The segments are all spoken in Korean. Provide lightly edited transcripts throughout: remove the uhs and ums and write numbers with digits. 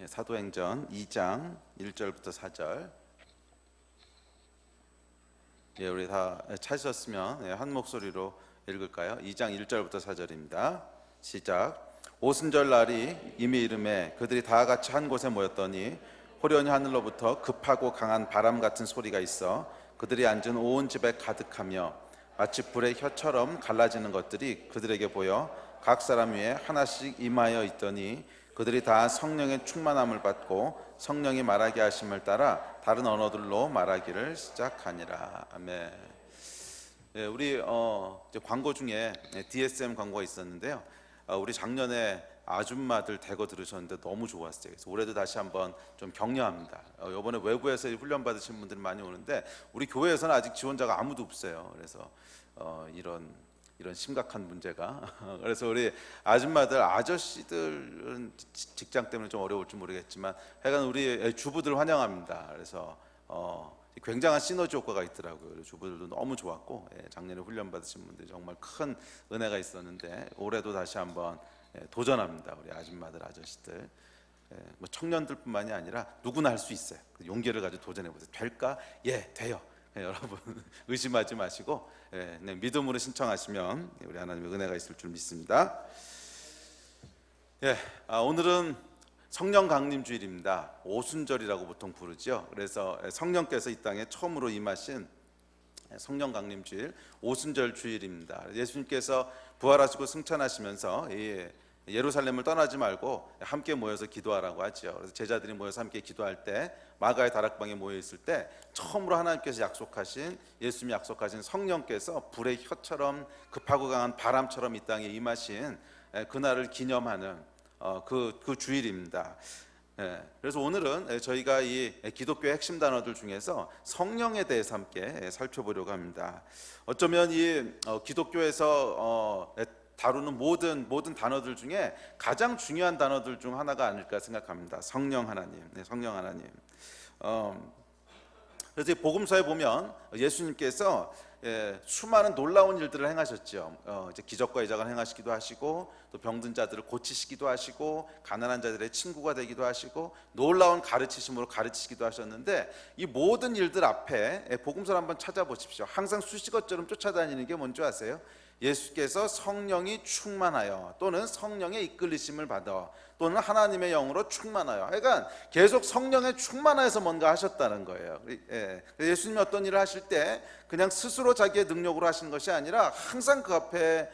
사도행전 2장 1절부터 4절. 우리 다 찾으셨으면 한 목소리로 읽을까요? 2장 1절부터 4절입니다. 시작. 오순절 날이 이미 이름에 그들이 다 같이 한 곳에 모였더니 호련히 하늘로부터 급하고 강한 바람 같은 소리가 있어 그들이 앉은 온 집에 가득하며 마치 불의 혀처럼 갈라지는 것들이 그들에게 보여 각 사람 위에 하나씩 임하여 있더니 그들이 다 성령의 충만함을 받고 성령이 말하게 하심을 따라 다른 언어들로 말하기를 시작하니라. 아멘. 우리 이제 광고 중에 DSM 광고가 있었는데요. 우리 작년에 아줌마들 대거 들으셨는데 너무 좋았어요. 그래서 올해도 다시 한번 좀 격려합니다. 이번에 외부에서 훈련 받으신 분들이 많이 오는데 우리 교회에서는 아직 지원자가 아무도 없어요. 그래서 이런 심각한 문제가 그래서 우리 아줌마들, 아저씨들은 직장 때문에 좀 어려울지 모르겠지만 하여간 우리 주부들 환영합니다. 그래서 굉장한 시너지 효과가 있더라고요. 주부들도 너무 좋았고, 작년에 훈련 받으신 분들이 정말 큰 은혜가 있었는데 올해도 다시 한번 도전합니다. 우리 아줌마들, 아저씨들, 뭐 청년들뿐만이 아니라 누구나 할 수 있어요. 용기를 가지고 도전해 보세요. 될까? 예, 돼요. 여러분 의심하지 마시고 믿음으로 신청하시면 우리 하나님의 은혜가 있을 줄 믿습니다. 오늘은 성령 강림 주일입니다. 오순절이라고 보통 부르죠. 그래서 성령께서 이 땅에 처음으로 임하신 성령 강림 주일, 오순절 주일입니다. 예수님께서 부활하시고 승천하시면서 예루살렘을 떠나지 말고 함께 모여서 기도하라고 하죠. 그래서 제자들이 모여서 함께 기도할 때 마가의 다락방에 모여 있을 때 처음으로 하나님께서 약속하신, 예수님이 약속하신 성령께서 불의 혀처럼 급하고 강한 바람처럼 이 땅에 임하신 그날을 기념하는 그 주일입니다. 그래서 오늘은 저희가 이 기독교의 핵심 단어들 중에서 성령에 대해서 함께 살펴보려고 합니다. 어쩌면 이 기독교에서 다루는 모든 단어들 중에 가장 중요한 단어들 중 하나가 아닐까 생각합니다. 성령 하나님, 성령 하나님. 그래서 복음서에 보면 예수님께서 수많은 놀라운 일들을 행하셨죠. 이제 기적과 이적을 행하시기도 하시고, 또 병든 자들을 고치시기도 하시고, 가난한 자들의 친구가 되기도 하시고, 놀라운 가르치심으로 가르치시기도 하셨는데, 이 모든 일들 앞에 복음서를 한번 찾아보십시오. 항상 수식어처럼 쫓아다니는 게 뭔지 아세요? 예수께서 성령이 충만하여, 또는 성령의 이끌리심을 받아, 또는 하나님의 영으로 충만하여, 그러니까 계속 성령에 충만하여서 뭔가 하셨다는 거예요. 예수님이 어떤 일을 하실 때 그냥 스스로 자기의 능력으로 하신 것이 아니라 항상 그 앞에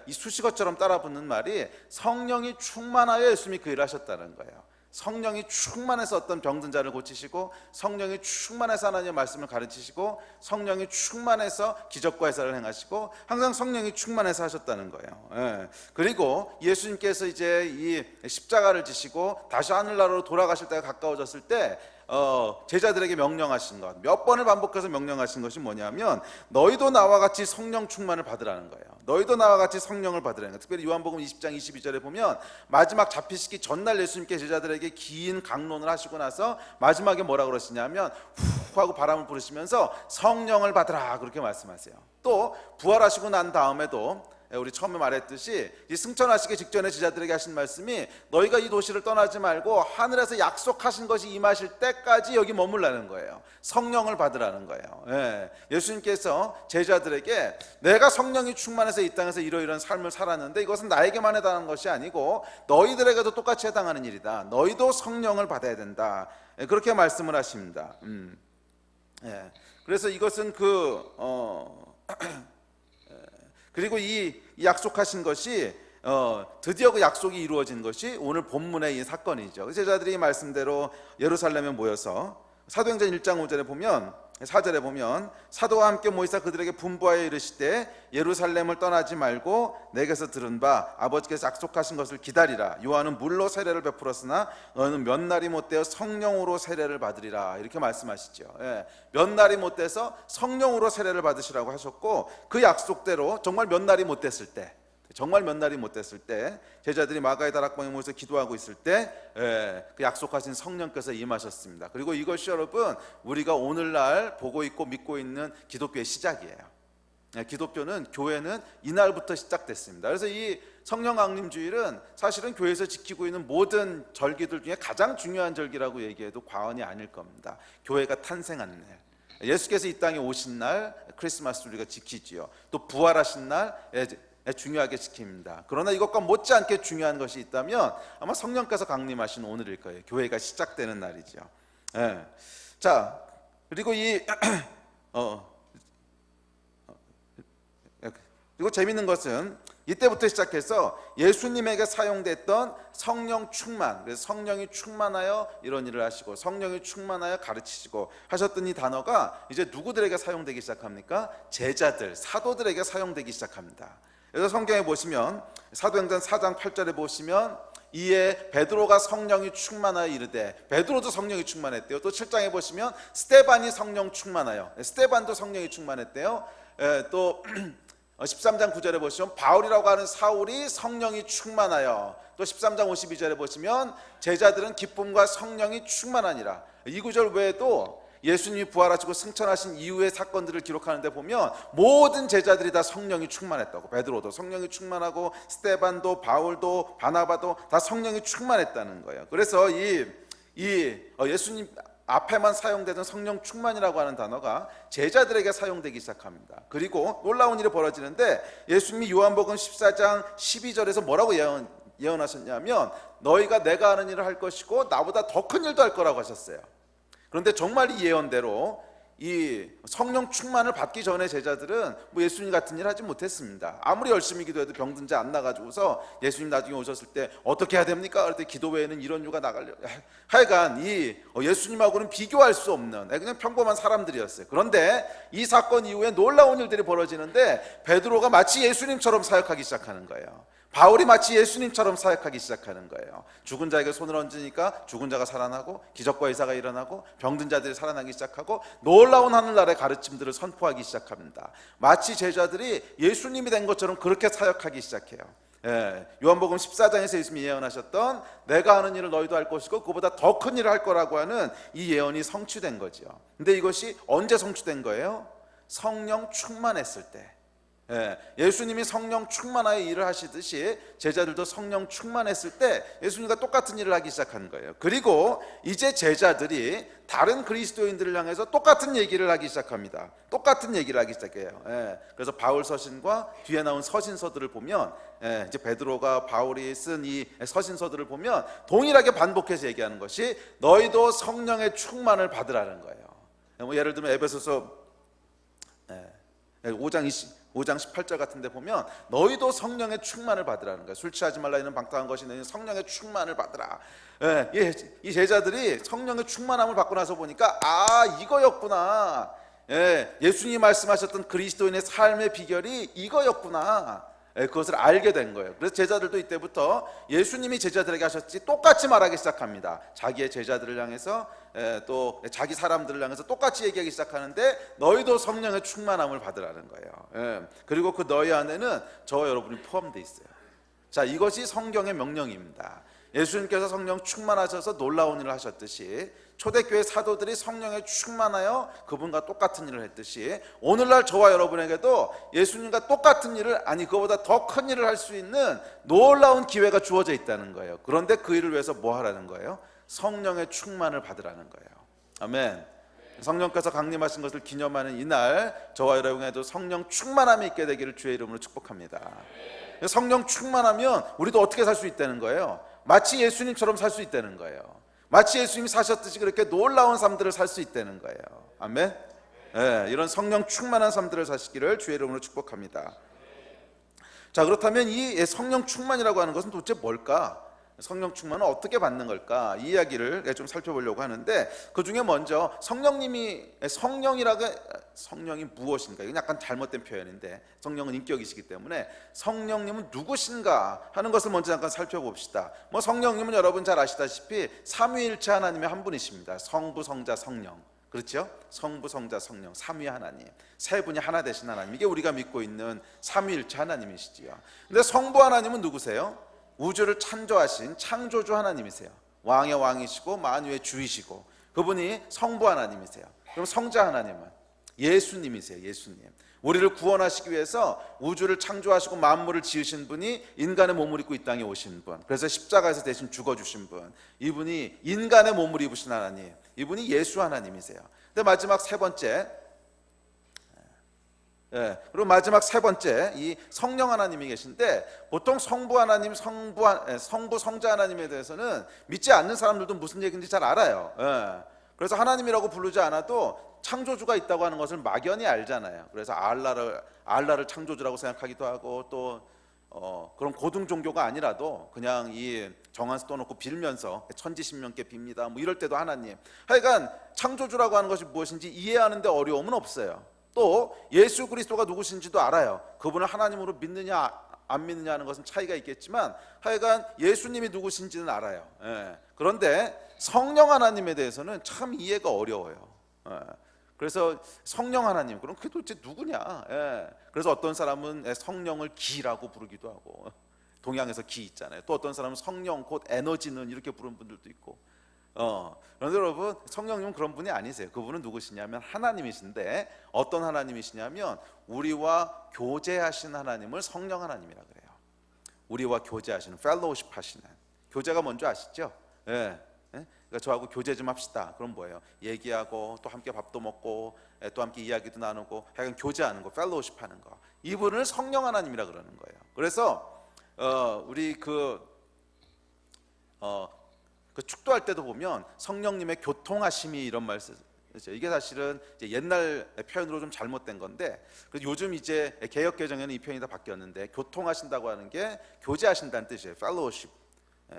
이 수식어처럼 따라붙는 말이 성령이 충만하여 예수님이 그 일을 하셨다는 거예요. 성령이 충만해서 어떤 병든 자를 고치시고, 성령이 충만해서 하나님의 말씀을 가르치시고, 성령이 충만해서 기적과 해사를 행하시고, 항상 성령이 충만해서 하셨다는 거예요. 그리고 예수님께서 이제 이 십자가를 지시고 다시 하늘나라로 돌아가실 때가 가까워졌을 때 제자들에게 명령하신 것, 몇 번을 반복해서 명령하신 것이 뭐냐면 너희도 나와 같이 성령 충만을 받으라는 거예요. 너희도 나와 같이 성령을 받으라는 거예요. 특별히 요한복음 20장 22절에 보면 마지막 잡히시기 전날 예수님께 제자들에게 긴 강론을 하시고 나서 마지막에 뭐라 그러시냐면 후 하고 바람을 부르시면서 성령을 받으라 그렇게 말씀하세요. 또 부활하시고 난 다음에도 우리 처음에 말했듯이 이 승천하시기 직전에 제자들에게 하신 말씀이 너희가 이 도시를 떠나지 말고 하늘에서 약속하신 것이 임하실 때까지 여기 머물라는 거예요. 성령을 받으라는 거예요. 예수님께서 제자들에게 내가 성령이 충만해서 이 땅에서 이러이러한 삶을 살았는데 이것은 나에게만 해당하는 것이 아니고 너희들에게도 똑같이 해당하는 일이다. 너희도 성령을 받아야 된다. 그렇게 말씀을 하십니다. 그래서 이것은 그리고 이 약속하신 것이 드디어 그 약속이 이루어진 것이 오늘 본문의 이 사건이죠. 제자들이 말씀대로 예루살렘에 모여서 사도행전 1장 5절에 보면, 4절에 보면 사도와 함께 모이사 그들에게 분부하여 이르시되 예루살렘을 떠나지 말고 내게서 들은 바 아버지께서 약속하신 것을 기다리라. 요한은 물로 세례를 베풀었으나 너는 몇 날이 못되어 성령으로 세례를 받으리라. 이렇게 말씀하시죠. 몇 날이 못돼서 성령으로 세례를 받으시라고 하셨고, 그 약속대로 정말 몇 날이 못됐을 때, 제자들이 마가의 다락방에 모여서 기도하고 있을 때 그 약속하신 성령께서 임하셨습니다. 그리고 이것이 여러분 우리가 오늘날 보고 있고 믿고 있는 기독교의 시작이에요. 기독교는, 교회는 이날부터 시작됐습니다. 그래서 이 성령 강림 주일은 사실은 교회에서 지키고 있는 모든 절기들 중에 가장 중요한 절기라고 얘기해도 과언이 아닐 겁니다. 교회가 탄생한 날, 예수께서 이 땅에 오신 날 크리스마스 우리가 지키지요. 또 부활하신 날 중요하게 지킵니다. 그러나 이것과 못지않게 중요한 것이 있다면 아마 성령께서 강림하신 오늘일 거예요. 교회가 시작되는 날이죠. 자, 그리고 그리고 재밌는 것은 이때부터 시작해서 예수님에게 사용됐던 성령 충만, 그래서 성령이 충만하여 이런 일을 하시고 성령이 충만하여 가르치시고 하셨던 이 단어가 이제 누구들에게 사용되기 시작합니까? 제자들, 사도들에게 사용되기 시작합니다. 그래서 성경에 보시면 사도행전 4장 8절에 보시면 이에 베드로가 성령이 충만하여 이르되, 베드로도 성령이 충만했대요. 또 7장에 보시면 스데반이 성령 충만하여, 스데반도 성령이 충만했대요. 또 13장 9절에 보시면 바울이라고 하는 사울이 성령이 충만하여, 또 13장 52절에 보시면 제자들은 기쁨과 성령이 충만하니라. 이 구절 외에도 예수님이 부활하시고 승천하신 이후의 사건들을 기록하는데 보면 모든 제자들이 다 성령이 충만했다고. 베드로도 성령이 충만하고 스데반도 바울도 바나바도 다 성령이 충만했다는 거예요. 그래서 예수님 앞에만 사용되던 성령 충만이라고 하는 단어가 제자들에게 사용되기 시작합니다. 그리고 놀라운 일이 벌어지는데 예수님이 요한복음 14장 12절에서 뭐라고 예언하셨냐면 너희가 내가 하는 일을 할 것이고 나보다 더 큰 일도 할 거라고 하셨어요. 그런데 정말 이 예언대로 이 성령 충만을 받기 전에 제자들은 뭐 예수님 같은 일 하지 못했습니다. 아무리 열심히 기도해도 병든 자 안 나가지고서 예수님 나중에 오셨을 때 어떻게 해야 됩니까? 그럴 때 기도 외에는 이런 유가 나가려. 하여간 예수님하고는 비교할 수 없는 그냥 평범한 사람들이었어요. 그런데 이 사건 이후에 놀라운 일들이 벌어지는데 베드로가 마치 예수님처럼 사역하기 시작하는 거예요. 바울이 마치 예수님처럼 사역하기 시작하는 거예요. 죽은 자에게 손을 얹으니까 죽은 자가 살아나고 기적과 의사가 일어나고 병든 자들이 살아나기 시작하고 놀라운 하늘나라의 가르침들을 선포하기 시작합니다. 마치 제자들이 예수님이 된 것처럼 그렇게 사역하기 시작해요. 요한복음 14장에서 예수님이 예언하셨던 내가 하는 일을 너희도 할 것이고 그보다 더 큰 일을 할 거라고 하는 이 예언이 성취된 거죠. 근데 이것이 언제 성취된 거예요? 성령 충만했을 때. 예수님이 성령 충만하여 일을 하시듯이 제자들도 성령 충만했을 때 예수님과 똑같은 일을 하기 시작한 거예요. 그리고 이제 제자들이 다른 그리스도인들을 향해서 똑같은 얘기를 하기 시작합니다. 똑같은 얘기를 하기 시작해요. 그래서 바울 서신과 뒤에 나온 서신서들을 보면 이제 베드로가 바울이 쓴 이 서신서들을 보면 동일하게 반복해서 얘기하는 것이 너희도 성령의 충만을 받으라는 거예요. 예를 들면 에베소서 5장 18절 같은 데 보면 너희도 성령의 충만을 받으라는 거예요. 술 취하지 말라 이는 방탕한 것이 너희 성령의 충만을 받으라. 이 제자들이 성령의 충만함을 받고 나서 보니까 이거였구나. 예수님이 말씀하셨던 그리스도인의 삶의 비결이 이거였구나. 그것을 알게 된 거예요. 그래서 제자들도 이때부터 예수님이 제자들에게 하셨지 똑같이 말하기 시작합니다. 자기의 제자들을 향해서 또 자기 사람들을 향해서 똑같이 얘기하기 시작하는데 너희도 성령의 충만함을 받으라는 거예요. 그리고 그 너희 안에는 저와 여러분이 포함되어 있어요. 자, 이것이 성경의 명령입니다. 예수님께서 성령 충만하셔서 놀라운 일을 하셨듯이 초대교회 사도들이 성령에 충만하여 그분과 똑같은 일을 했듯이 오늘날 저와 여러분에게도 예수님과 똑같은 일을 그보다 더 큰 일을 할 수 있는 놀라운 기회가 주어져 있다는 거예요. 그런데 그 일을 위해서 뭐 하라는 거예요? 성령의 충만을 받으라는 거예요. 아멘. 성령께서 강림하신 것을 기념하는 이날 저와 여러분에게도 성령 충만함이 있게 되기를 주의 이름으로 축복합니다. 성령 충만하면 우리도 어떻게 살 수 있다는 거예요? 마치 예수님처럼 살 수 있다는 거예요. 마치 예수님이 사셨듯이 그렇게 놀라운 삶들을 살 수 있다는 거예요. 아멘. 이런 성령 충만한 삶들을 사시기를 주의 이름으로 축복합니다. 자, 그렇다면 이 성령 충만이라고 하는 것은 도대체 뭘까? 성령 충만은 어떻게 받는 걸까? 이 이야기를 좀 살펴보려고 하는데 그 중에 먼저 성령이 무엇인가? 이건 약간 잘못된 표현인데 성령은 인격이시기 때문에 성령님은 누구신가 하는 것을 먼저 잠깐 살펴봅시다. 성령님은 여러분 잘 아시다시피 삼위일체 하나님의 한 분이십니다. 성부, 성자, 성령. 그렇죠? 성부, 성자, 성령, 삼위 하나님, 세 분이 하나 되신 하나님, 이게 우리가 믿고 있는 삼위일체 하나님이시지요. 근데 성부 하나님은 누구세요? 우주를 창조하신 창조주 하나님이세요. 왕의 왕이시고 만유의 주이시고 그분이 성부 하나님이세요. 그럼 성자 하나님은 예수님이세요. 예수님. 우리를 구원하시기 위해서 우주를 창조하시고 만물을 지으신 분이 인간의 몸을 입고 이 땅에 오신 분, 그래서 십자가에서 대신 죽어주신 분, 이분이 인간의 몸을 입으신 하나님, 이분이 예수 하나님이세요. 근데 마지막 세 번째, 그리고 마지막 세 번째, 이 성령 하나님이 계신데, 보통 성부 하나님, 성부 성자 하나님에 대해서는 믿지 않는 사람들도 무슨 얘기인지 잘 알아요. 그래서 하나님이라고 부르지 않아도 창조주가 있다고 하는 것을 막연히 알잖아요. 그래서 알라를 창조주라고 생각하기도 하고, 또 그런 고등 종교가 아니라도 그냥 이 정한수 떠놓고 빌면서 천지신명께 빕니다, 뭐 이럴 때도 하나님, 하여간 창조주라고 하는 것이 무엇인지 이해하는데 어려움은 없어요. 또 예수 그리스도가 누구신지도 알아요. 그분을 하나님으로 믿느냐 안 믿느냐 하는 것은 차이가 있겠지만 하여간 예수님이 누구신지는 알아요. 그런데 성령 하나님에 대해서는 참 이해가 어려워요. 그래서 성령 하나님, 그럼 그게 도대체 누구냐? 그래서 어떤 사람은 성령을 기라고 부르기도 하고, 동양에서 기 있잖아요. 또 어떤 사람은 성령 곧 에너지는 이렇게 부르는 분들도 있고. 그런데 여러분, 성령님은 그런 분이 아니세요. 그분은 누구시냐면 하나님이신데, 어떤 하나님이시냐면 우리와 교제하신 하나님을 성령 하나님이라 그래요. 우리와 교제하시는, 펠로우십 하시는. 교제가 뭔지 아시죠? 그러니까 저하고 교제 좀 합시다. 그럼 뭐예요? 얘기하고 또 함께 밥도 먹고 또 함께 이야기도 나누고, 하여간 교제하는 거, 펠로우십 하는 거, 이분을 성령 하나님이라 그러는 거예요. 그래서 우리 그 축도할 때도 보면 성령님의 교통하심이 이런 말 쓰죠. 이게 사실은 이제 옛날 표현으로 좀 잘못된 건데, 요즘 이제 개역 개정에는 이 표현이 다 바뀌었는데, 교통하신다고 하는 게 교제하신다는 뜻이에요. fellowship,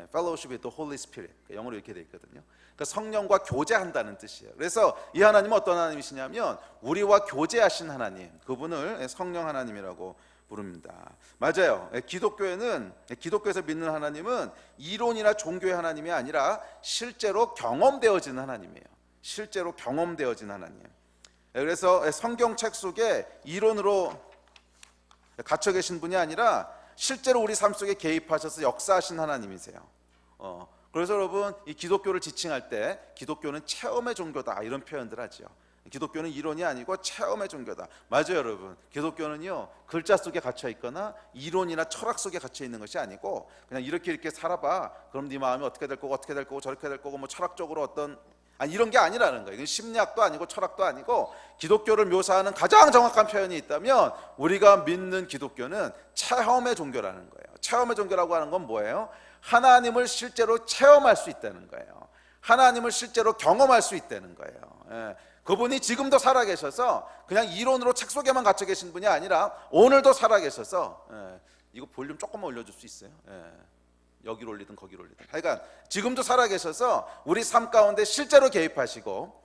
fellowship with the Holy Spirit, 영어로 이렇게 돼 있거든요. 그러니까 성령과 교제한다는 뜻이에요. 그래서 이 하나님은 어떤 하나님이시냐면 우리와 교제하신 하나님, 그분을 성령 하나님이라고 부릅니다. 맞아요. 기독교에서 믿는 하나님은 이론이나 종교의 하나님이 아니라 실제로 경험되어진 하나님이에요. 실제로 경험되어진 하나님. 그래서 성경책 속에 이론으로 갇혀 계신 분이 아니라 실제로 우리 삶 속에 개입하셔서 역사하신 하나님이세요. 그래서 여러분, 이 기독교를 지칭할 때 기독교는 체험의 종교다 이런 표현들 하죠. 기독교는 이론이 아니고 체험의 종교다. 맞아요, 여러분. 기독교는요, 글자 속에 갇혀 있거나 이론이나 철학 속에 갇혀 있는 것이 아니고, 그냥 이렇게 살아봐, 그럼 네 마음이 어떻게 될 거고 저렇게 될 거고, 뭐 철학적으로 어떤, 이런 게 아니라는 거예요. 이건 심리학도 아니고 철학도 아니고, 기독교를 묘사하는 가장 정확한 표현이 있다면 우리가 믿는 기독교는 체험의 종교라는 거예요. 체험의 종교라고 하는 건 뭐예요? 하나님을 실제로 체험할 수 있다는 거예요. 하나님을 실제로 경험할 수 있다는 거예요. 그분이 지금도 살아계셔서 그냥 이론으로 책 속에만 갇혀 계신 분이 아니라 오늘도 살아계셔서, 이거 볼륨 조금만 올려줄 수 있어요? 여기로 올리든 거기로 올리든, 하여간 지금도 살아계셔서 우리 삶 가운데 실제로 개입하시고,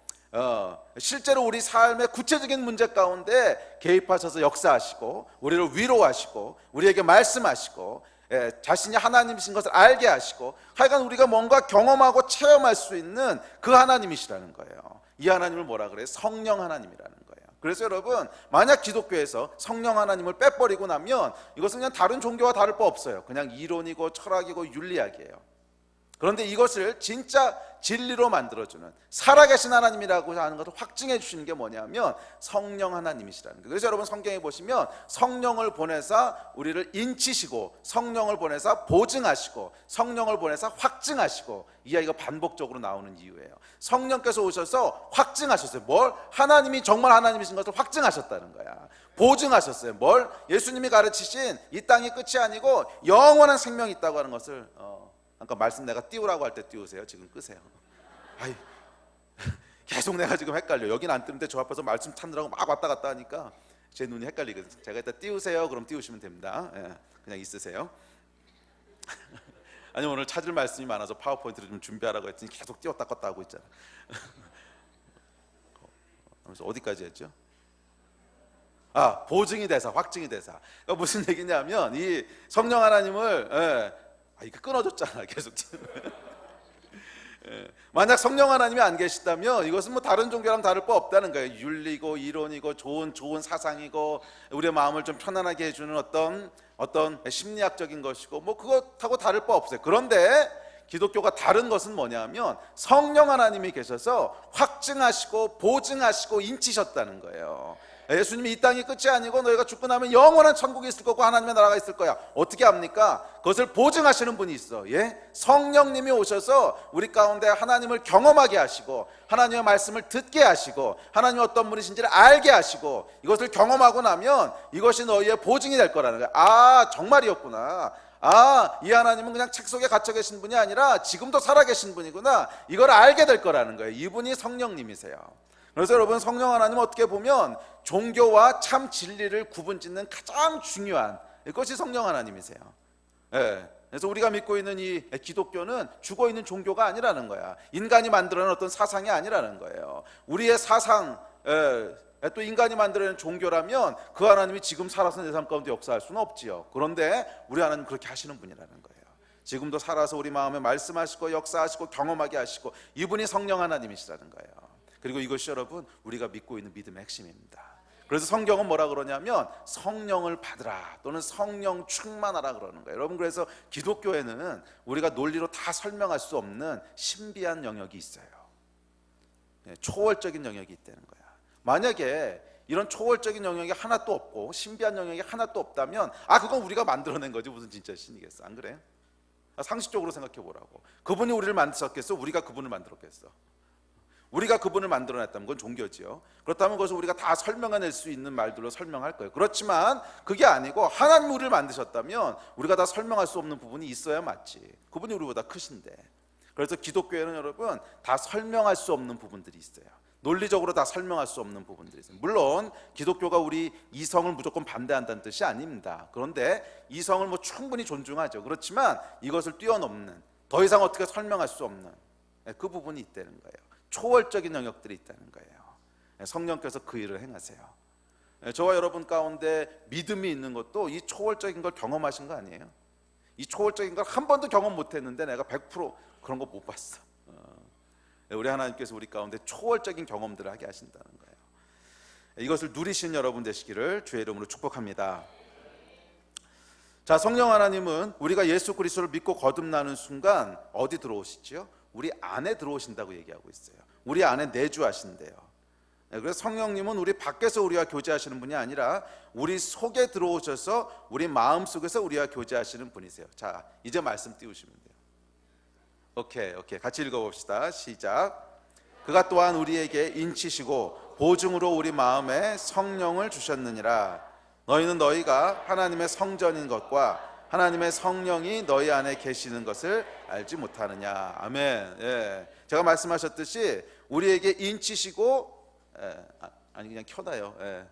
실제로 우리 삶의 구체적인 문제 가운데 개입하셔서 역사하시고, 우리를 위로하시고, 우리에게 말씀하시고, 자신이 하나님이신 것을 알게 하시고, 하여간 우리가 뭔가 경험하고 체험할 수 있는 그 하나님이시라는 거예요. 이 하나님을 뭐라 그래요? 성령 하나님이라는 거예요. 그래서 여러분, 만약 기독교에서 성령 하나님을 빼버리고 나면 이것은 그냥 다른 종교와 다를 바 없어요. 그냥 이론이고 철학이고 윤리학이에요. 그런데 이것을 진짜 진리로 만들어주는 살아계신 하나님이라고 하는 것을 확증해 주시는 게 뭐냐면 성령 하나님이시라는 거예요. 그래서 여러분, 성경에 보시면 성령을 보내사 우리를 인치시고, 성령을 보내사 보증하시고, 성령을 보내사 확증하시고, 이 이야기가 반복적으로 나오는 이유예요. 성령께서 오셔서 확증하셨어요. 뭘? 하나님이 정말 하나님이신 것을 확증하셨다는 거야. 보증하셨어요. 뭘? 예수님이 가르치신 이 땅이 끝이 아니고 영원한 생명이 있다고 하는 것을, 아까 말씀 내가 띄우라고 할 때 띄우세요. 지금 끄세요. 계속 내가 지금 헷갈려. 여긴 안 뜨는데 저 앞에서 말씀 찾느라고 막 왔다 갔다 하니까 제 눈이 헷갈리거든요. 제가 일단 띄우세요. 그럼 띄우시면 됩니다. 그냥 있으세요. 아니, 오늘 찾을 말씀이 많아서 파워포인트를 좀 준비하라고 했더니 계속 띄웠다 껐다 하고 있잖아. 그래서 어디까지 했죠? 보증이 대사, 확증이 대사. 그러니까 무슨 얘기냐면, 이 성령 하나님을, 이거 끊어졌잖아, 계속. 만약 성령 하나님이 안 계시다면 이것은 뭐 다른 종교랑 다를 바 없다는 거예요. 윤리고 이론이고 좋은 사상이고, 우리의 마음을 좀 편안하게 해주는 어떤 심리학적인 것이고, 뭐 그것하고 다를 바 없어요. 그런데 기독교가 다른 것은 뭐냐면 성령 하나님이 계셔서 확증하시고 보증하시고 인치셨다는 거예요. 예수님이 이 땅이 끝이 아니고 너희가 죽고 나면 영원한 천국에 있을 거고 하나님의 나라가 있을 거야. 어떻게 합니까? 그것을 보증하시는 분이 있어. 예? 성령님이 오셔서 우리 가운데 하나님을 경험하게 하시고 하나님의 말씀을 듣게 하시고 하나님이 어떤 분이신지를 알게 하시고 이것을 경험하고 나면 이것이 너희의 보증이 될 거라는 거야. 아, 정말이었구나. 아, 이 하나님은 그냥 책 속에 갇혀 계신 분이 아니라 지금도 살아계신 분이구나. 이걸 알게 될 거라는 거예요. 이분이 성령님이세요. 그래서 여러분, 성령 하나님은 어떻게 보면 종교와 참 진리를 구분짓는 가장 중요한 그것이 성령 하나님이세요. 예. 그래서 우리가 믿고 있는 이 기독교는 죽어있는 종교가 아니라는 거야. 인간이 만들어낸 어떤 사상이 아니라는 거예요. 우리의 사상, 또 인간이 만들어낸 종교라면 그 하나님이 지금 살아서 내 삶 가운데 역사할 수는 없지요. 그런데 우리 하나님 그렇게 하시는 분이라는 거예요. 지금도 살아서 우리 마음에 말씀하시고 역사하시고 경험하게 하시고 이분이 성령 하나님이시라는 거예요. 그리고 이것이 여러분 우리가 믿고 있는 믿음의 핵심입니다. 그래서 성경은 뭐라 그러냐면 성령을 받으라 또는 성령 충만하라 그러는 거예요. 여러분, 그래서 기독교에는 우리가 논리로 다 설명할 수 없는 신비한 영역이 있어요. 초월적인 영역이 있다는 거야. 만약에 이런 초월적인 영역이 하나도 없고 신비한 영역이 하나도 없다면 그건 우리가 만들어낸 거지 무슨 진짜 신이겠어. 안 그래? 상식적으로 생각해 보라고. 그분이 우리를 만드셨겠어? 우리가 그분을 만들었겠어? 우리가 그분을 만들어냈다면 그건 종교지요. 그렇다면 그것을 우리가 다 설명해낼 수 있는 말들로 설명할 거예요. 그렇지만 그게 아니고 하나님 우리를 만드셨다면 우리가 다 설명할 수 없는 부분이 있어야 맞지. 그분이 우리보다 크신데. 그래서 기독교에는 여러분 다 설명할 수 없는 부분들이 있어요. 논리적으로 다 설명할 수 없는 부분들이 있어요. 물론 기독교가 우리 이성을 무조건 반대한다는 뜻이 아닙니다. 그런데 이성을 충분히 존중하죠. 그렇지만 이것을 뛰어넘는, 더 이상 어떻게 설명할 수 없는 그 부분이 있다는 거예요. 초월적인 영역들이 있다는 거예요. 성령께서 그 일을 행하세요. 저와 여러분 가운데 믿음이 있는 것도 이 초월적인 걸 경험하신 거 아니에요? 이 초월적인 걸 한 번도 경험 못했는데 내가 100% 그런 거 못 봤어. 우리 하나님께서 우리 가운데 초월적인 경험들을 하게 하신다는 거예요. 이것을 누리신 여러분 되시기를 주의 이름으로 축복합니다. 자, 성령 하나님은 우리가 예수 그리스도를 믿고 거듭나는 순간 어디 들어오시죠? 우리 안에 들어오신다고 얘기하고 있어요. 우리 안에 내주하신대요. 그래서 성령님은 우리 밖에서 우리와 교제하시는 분이 아니라 우리 속에 들어오셔서 우리 마음속에서 우리와 교제하시는 분이세요. 자, 이제 말씀 띄우시면 돼요. 오케이. 같이 읽어봅시다. 시작. 그가 또한 우리에게 인치시고 보증으로 우리 마음에 성령을 주셨느니라. 너희는 너희가 하나님의 성전인 것과 하나님의 성령이 너희 안에 계시는 것을 알지 못하느냐. 아멘. 예. 제가 말씀하셨듯이 우리에게 인치시고 아니 그냥 켜놔요. 예.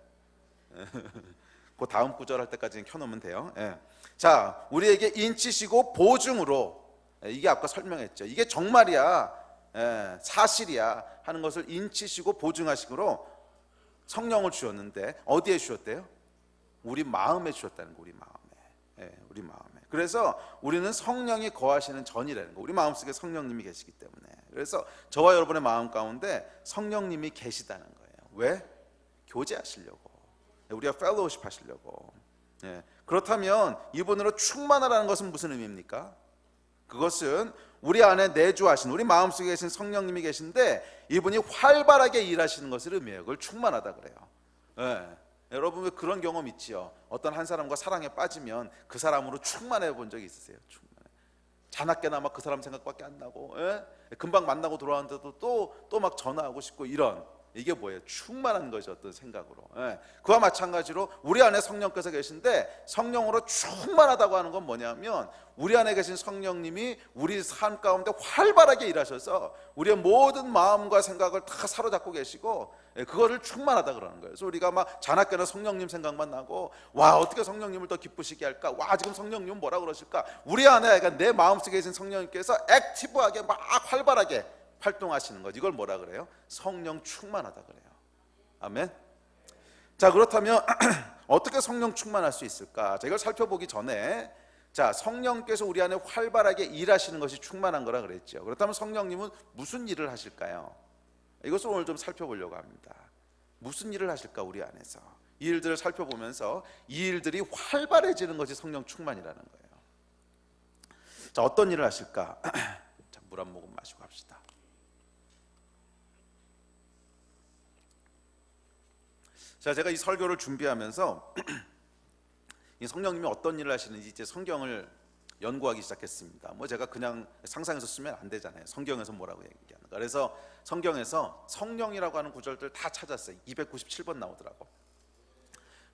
그 다음 구절 할 때까지는 켜놓으면 돼요. 예. 자, 우리에게 인치시고 보증으로, 이게 아까 설명했죠. 이게 정말이야, 사실이야 하는 것을 인치시고 보증하시기로 성령을 주셨는데 어디에 주셨대요? 우리 마음에 주셨다는 거. 우리 마음에. 우리 마음에. 그래서 우리는 성령이 거하시는 전이라는 거. 우리 마음속에 성령님이 계시기 때문에. 그래서 저와 여러분의 마음 가운데 성령님이 계시다는 거예요. 왜? 교제하시려고. 우리가 펠로우십 하시려고. 그렇다면 이분으로 충만하라는 것은 무슨 의미입니까? 그것은 우리 안에 내주하신, 우리 마음속에 계신 성령님이 계신데 이분이 활발하게 일하시는 것을 의미해요. 그걸 충만하다 그래요. 여러분 왜 그런 경험 있지요? 어떤 한 사람과 사랑에 빠지면 그 사람으로 충만해 본 적이 있으세요? 충만해. 자나깨나 그 사람 생각밖에 안 나고, 금방 만나고 돌아왔는데도 또 막 전화하고 싶고 이런. 이게 뭐예요? 충만한 거죠. 어떤 생각으로. 그와 마찬가지로 우리 안에 성령께서 계신데 성령으로 충만하다고 하는 건 뭐냐면 우리 안에 계신 성령님이 우리 삶 가운데 활발하게 일하셔서 우리의 모든 마음과 생각을 다 사로잡고 계시고 그거를 충만하다 그러는 거예요. 그래서 우리가 막 자나깨나 성령님 생각만 나고, 와 어떻게 성령님을 더 기쁘시게 할까, 와 지금 성령님은 뭐라 그러실까. 우리 안에, 그러니까 내 마음속에 계신 성령님께서 액티브하게 막 활발하게 활동하시는 것, 이걸 뭐라 그래요? 성령 충만하다 그래요. 아멘. 자, 그렇다면 어떻게 성령 충만할 수 있을까? 자, 이걸 살펴보기 전에, 자, 성령께서 우리 안에 활발하게 일하시는 것이 충만한 거라 그랬죠. 그렇다면 성령님은 무슨 일을 하실까요? 이것을 오늘 좀 살펴보려고 합니다. 무슨 일을 하실까 우리 안에서. 이 일들을 살펴보면서 이 일들이 활발해지는 것이 성령 충만이라는 거예요. 자, 어떤 일을 하실까? 자, 물 한 모금 마시고 합시다. 자, 제가 이 설교를 준비하면서 이 성령님이 어떤 일을 하시는지 이제 성경을 연구하기 시작했습니다. 뭐 제가 그냥 상상해서 쓰면 안 되잖아요. 성경에서 뭐라고 얘기하는가. 그래서 성경에서 성령이라고 하는 구절들 다 찾았어요. 297번 나오더라고.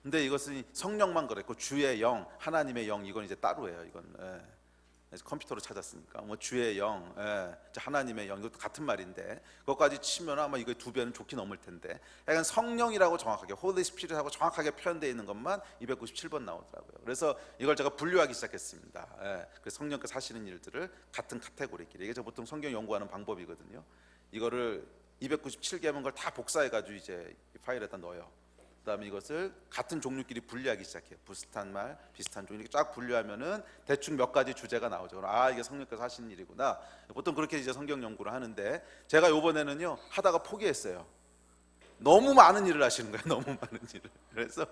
근데 이것은 성령만 그랬고 주의 영, 하나님의 영, 이건 이제 따로예요. 이건 컴퓨터로 찾았으니까 뭐 주의 영, 하나님의 영, 이것도 같은 말인데 그것까지 치면 아마 이거 두 배는 좋게 넘을 텐데, 약간 성령이라고 정확하게 Holy Spirit하고 정확하게 표현되어 있는 것만 297번 나오더라고요. 그래서 이걸 제가 분류하기 시작했습니다. 그래서 성령께서 하시는 일들을 같은 카테고리끼리, 이게 제가 보통 성경 연구하는 방법이거든요. 이거를 297개면 걸 다 복사해가지고 이제 이 파일에다 넣어요. 그 다음에 이것을 같은 종류끼리 분류하기 시작해요. 비슷한 말, 비슷한 종류 이렇게 쫙 분류하면은 대충 몇 가지 주제가 나오죠. 아, 이게 성령께서 하시는 일이구나. 보통 그렇게 이제 성경 연구를 하는데, 제가 요번에는요 하다가 포기했어요. 너무 많은 일을 하시는 거예요. 너무 많은 일을. 그래서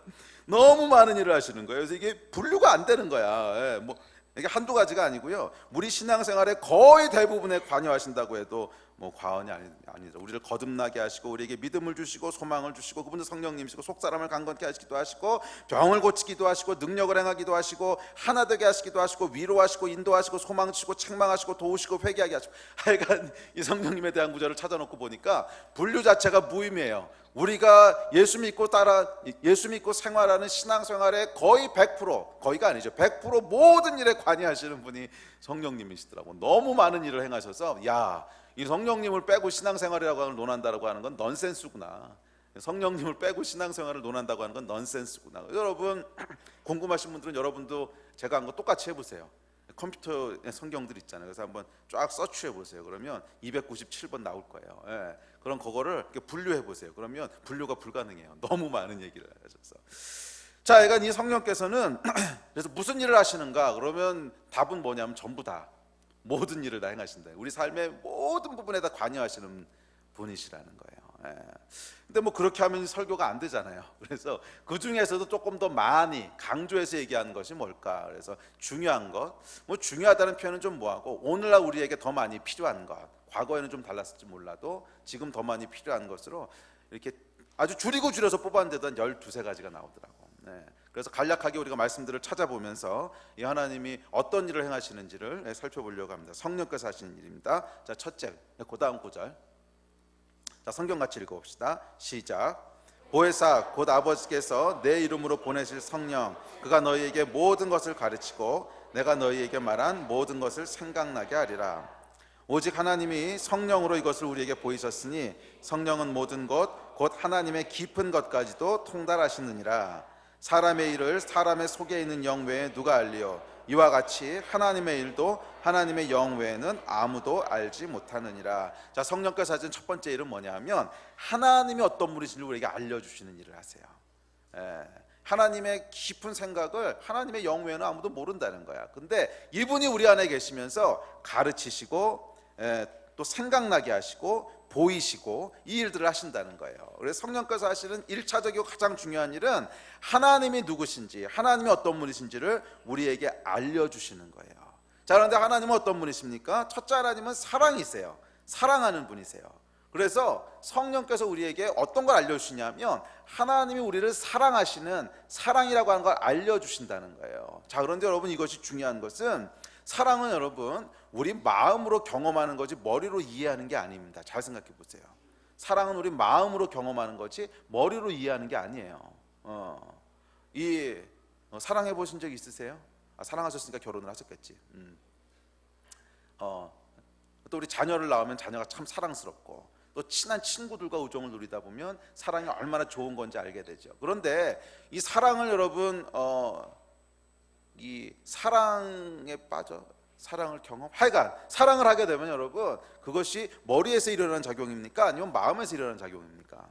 너무 많은 일을 하시는 거예요. 그래서 이게 분류가 안 되는 거야. 뭐 이게 한두 가지가 아니고요. 우리 신앙생활의 거의 대부분에 관여하신다고 해도 뭐 과언이 아니죠. 우리를 거듭나게 하시고 우리에게 믿음을 주시고 소망을 주시고, 그분은 성령님이시고 속사람을 강건케 하시기도 하시고 병을 고치기도 하시고 능력을 행하기도 하시고 하나 되게 하시기도 하시고 위로하시고 인도하시고 소망 주시고 책망하시고 도우시고 회개하게 하시고, 하여간 이 성령님에 대한 구절을 찾아놓고 보니까 분류 자체가 무의미해요. 우리가 예수 믿고 생활하는 신앙생활의 거의 100%, 거의가 아니죠, 100% 모든 일에 관여하시는 분이 성령님이시더라고. 너무 많은 일을 행하셔서 이 성령님을 빼고 신앙생활이라고 하는 논한다고 하는 건 넌센스구나. 성령님을 빼고 신앙생활을 논한다고 하는 건 넌센스구나. 여러분 궁금하신 분들은 여러분도 제가 한 거 똑같이 해보세요. 컴퓨터에 성경들 있잖아요. 그래서 한번 쫙 서치해 보세요. 그러면 297번 나올 거예요. 그럼 그거를 이렇게 분류해 보세요. 그러면 분류가 불가능해요. 너무 많은 얘기를 하셔서. 자, 그러니까 이 성령께서는 그래서 무슨 일을 하시는가? 그러면 답은 뭐냐면 전부 다, 모든 일을 다 행하신다. 우리 삶의 모든 부분에 다 관여하시는 분이시라는 거예요. 근데 뭐 그렇게 하면 설교가 안 되잖아요. 그래서 그 중에서도 조금 더 많이 강조해서 얘기하는 것이 뭘까? 그래서 중요한 것, 뭐 중요하다는 표현은 좀 뭐하고, 오늘날 우리에게 더 많이 필요한 것, 과거에는 좀 달랐을지 몰라도 지금 더 많이 필요한 것으로 이렇게 아주 줄여서 뽑았는데도 한 12~13가지가 나오더라고. 그래서 간략하게 우리가 말씀들을 찾아보면서 이 하나님이 어떤 일을 행하시는지를 살펴보려고 합니다. 성령께서 하시는 일입니다. 자, 첫째, 그 다음 구절. 자, 성경 같이 읽어봅시다. 시작. 보혜사 곧 아버지께서 내 이름으로 보내실 성령, 그가 너희에게 모든 것을 가르치고 내가 너희에게 말한 모든 것을 생각나게 하리라. 오직 하나님이 성령으로 이것을 우리에게 보이셨으니 성령은 모든 것 곧 하나님의 깊은 것까지도 통달하시느니라. 사람의 일을 사람의 속에 있는 영 외에 누가 알리요? 이와 같이 하나님의 일도 하나님의 영 외에는 아무도 알지 못하느니라. 자, 성령께서 하신 첫 번째 일은 뭐냐 하면 하나님이 어떤 분이신지 우리에게 알려주시는 일을 하세요. 하나님의 깊은 생각을 하나님의 영 외에는 아무도 모른다는 거야. 근데 이분이 우리 안에 계시면서 가르치시고 또 생각나게 하시고 보이시고 이 일들을 하신다는 거예요. 그래서 성령께서 하시는 1차적이고 가장 중요한 일은 하나님이 누구신지, 하나님이 어떤 분이신지를 우리에게 알려주시는 거예요. 자, 그런데 하나님은 어떤 분이십니까? 첫째, 하나님은 사랑이세요. 사랑하는 분이세요. 그래서 성령께서 우리에게 어떤 걸 알려주시냐면 하나님이 우리를 사랑하시는, 사랑이라고 하는 걸 알려주신다는 거예요. 자, 그런데 여러분 이것이 중요한 것은, 사랑은 여러분 우리 마음으로 경험하는 거지 머리로 이해하는 게 아닙니다. 잘 생각해 보세요. 사랑은 우리 마음으로 경험하는 거지 머리로 이해하는 게 아니에요. 사랑해 보신 적 있으세요? 사랑하셨으니까 결혼을 하셨겠지. 또 우리 자녀를 낳으면 자녀가 참 사랑스럽고, 또 친한 친구들과 우정을 누리다 보면 사랑이 얼마나 좋은 건지 알게 되죠. 그런데 이 사랑을 여러분 이 사랑에 빠져 사랑을 하여간 사랑을 하게 되면 여러분 그것이 머리에서 일어나는 작용입니까? 아니면 마음에서 일어나는 작용입니까?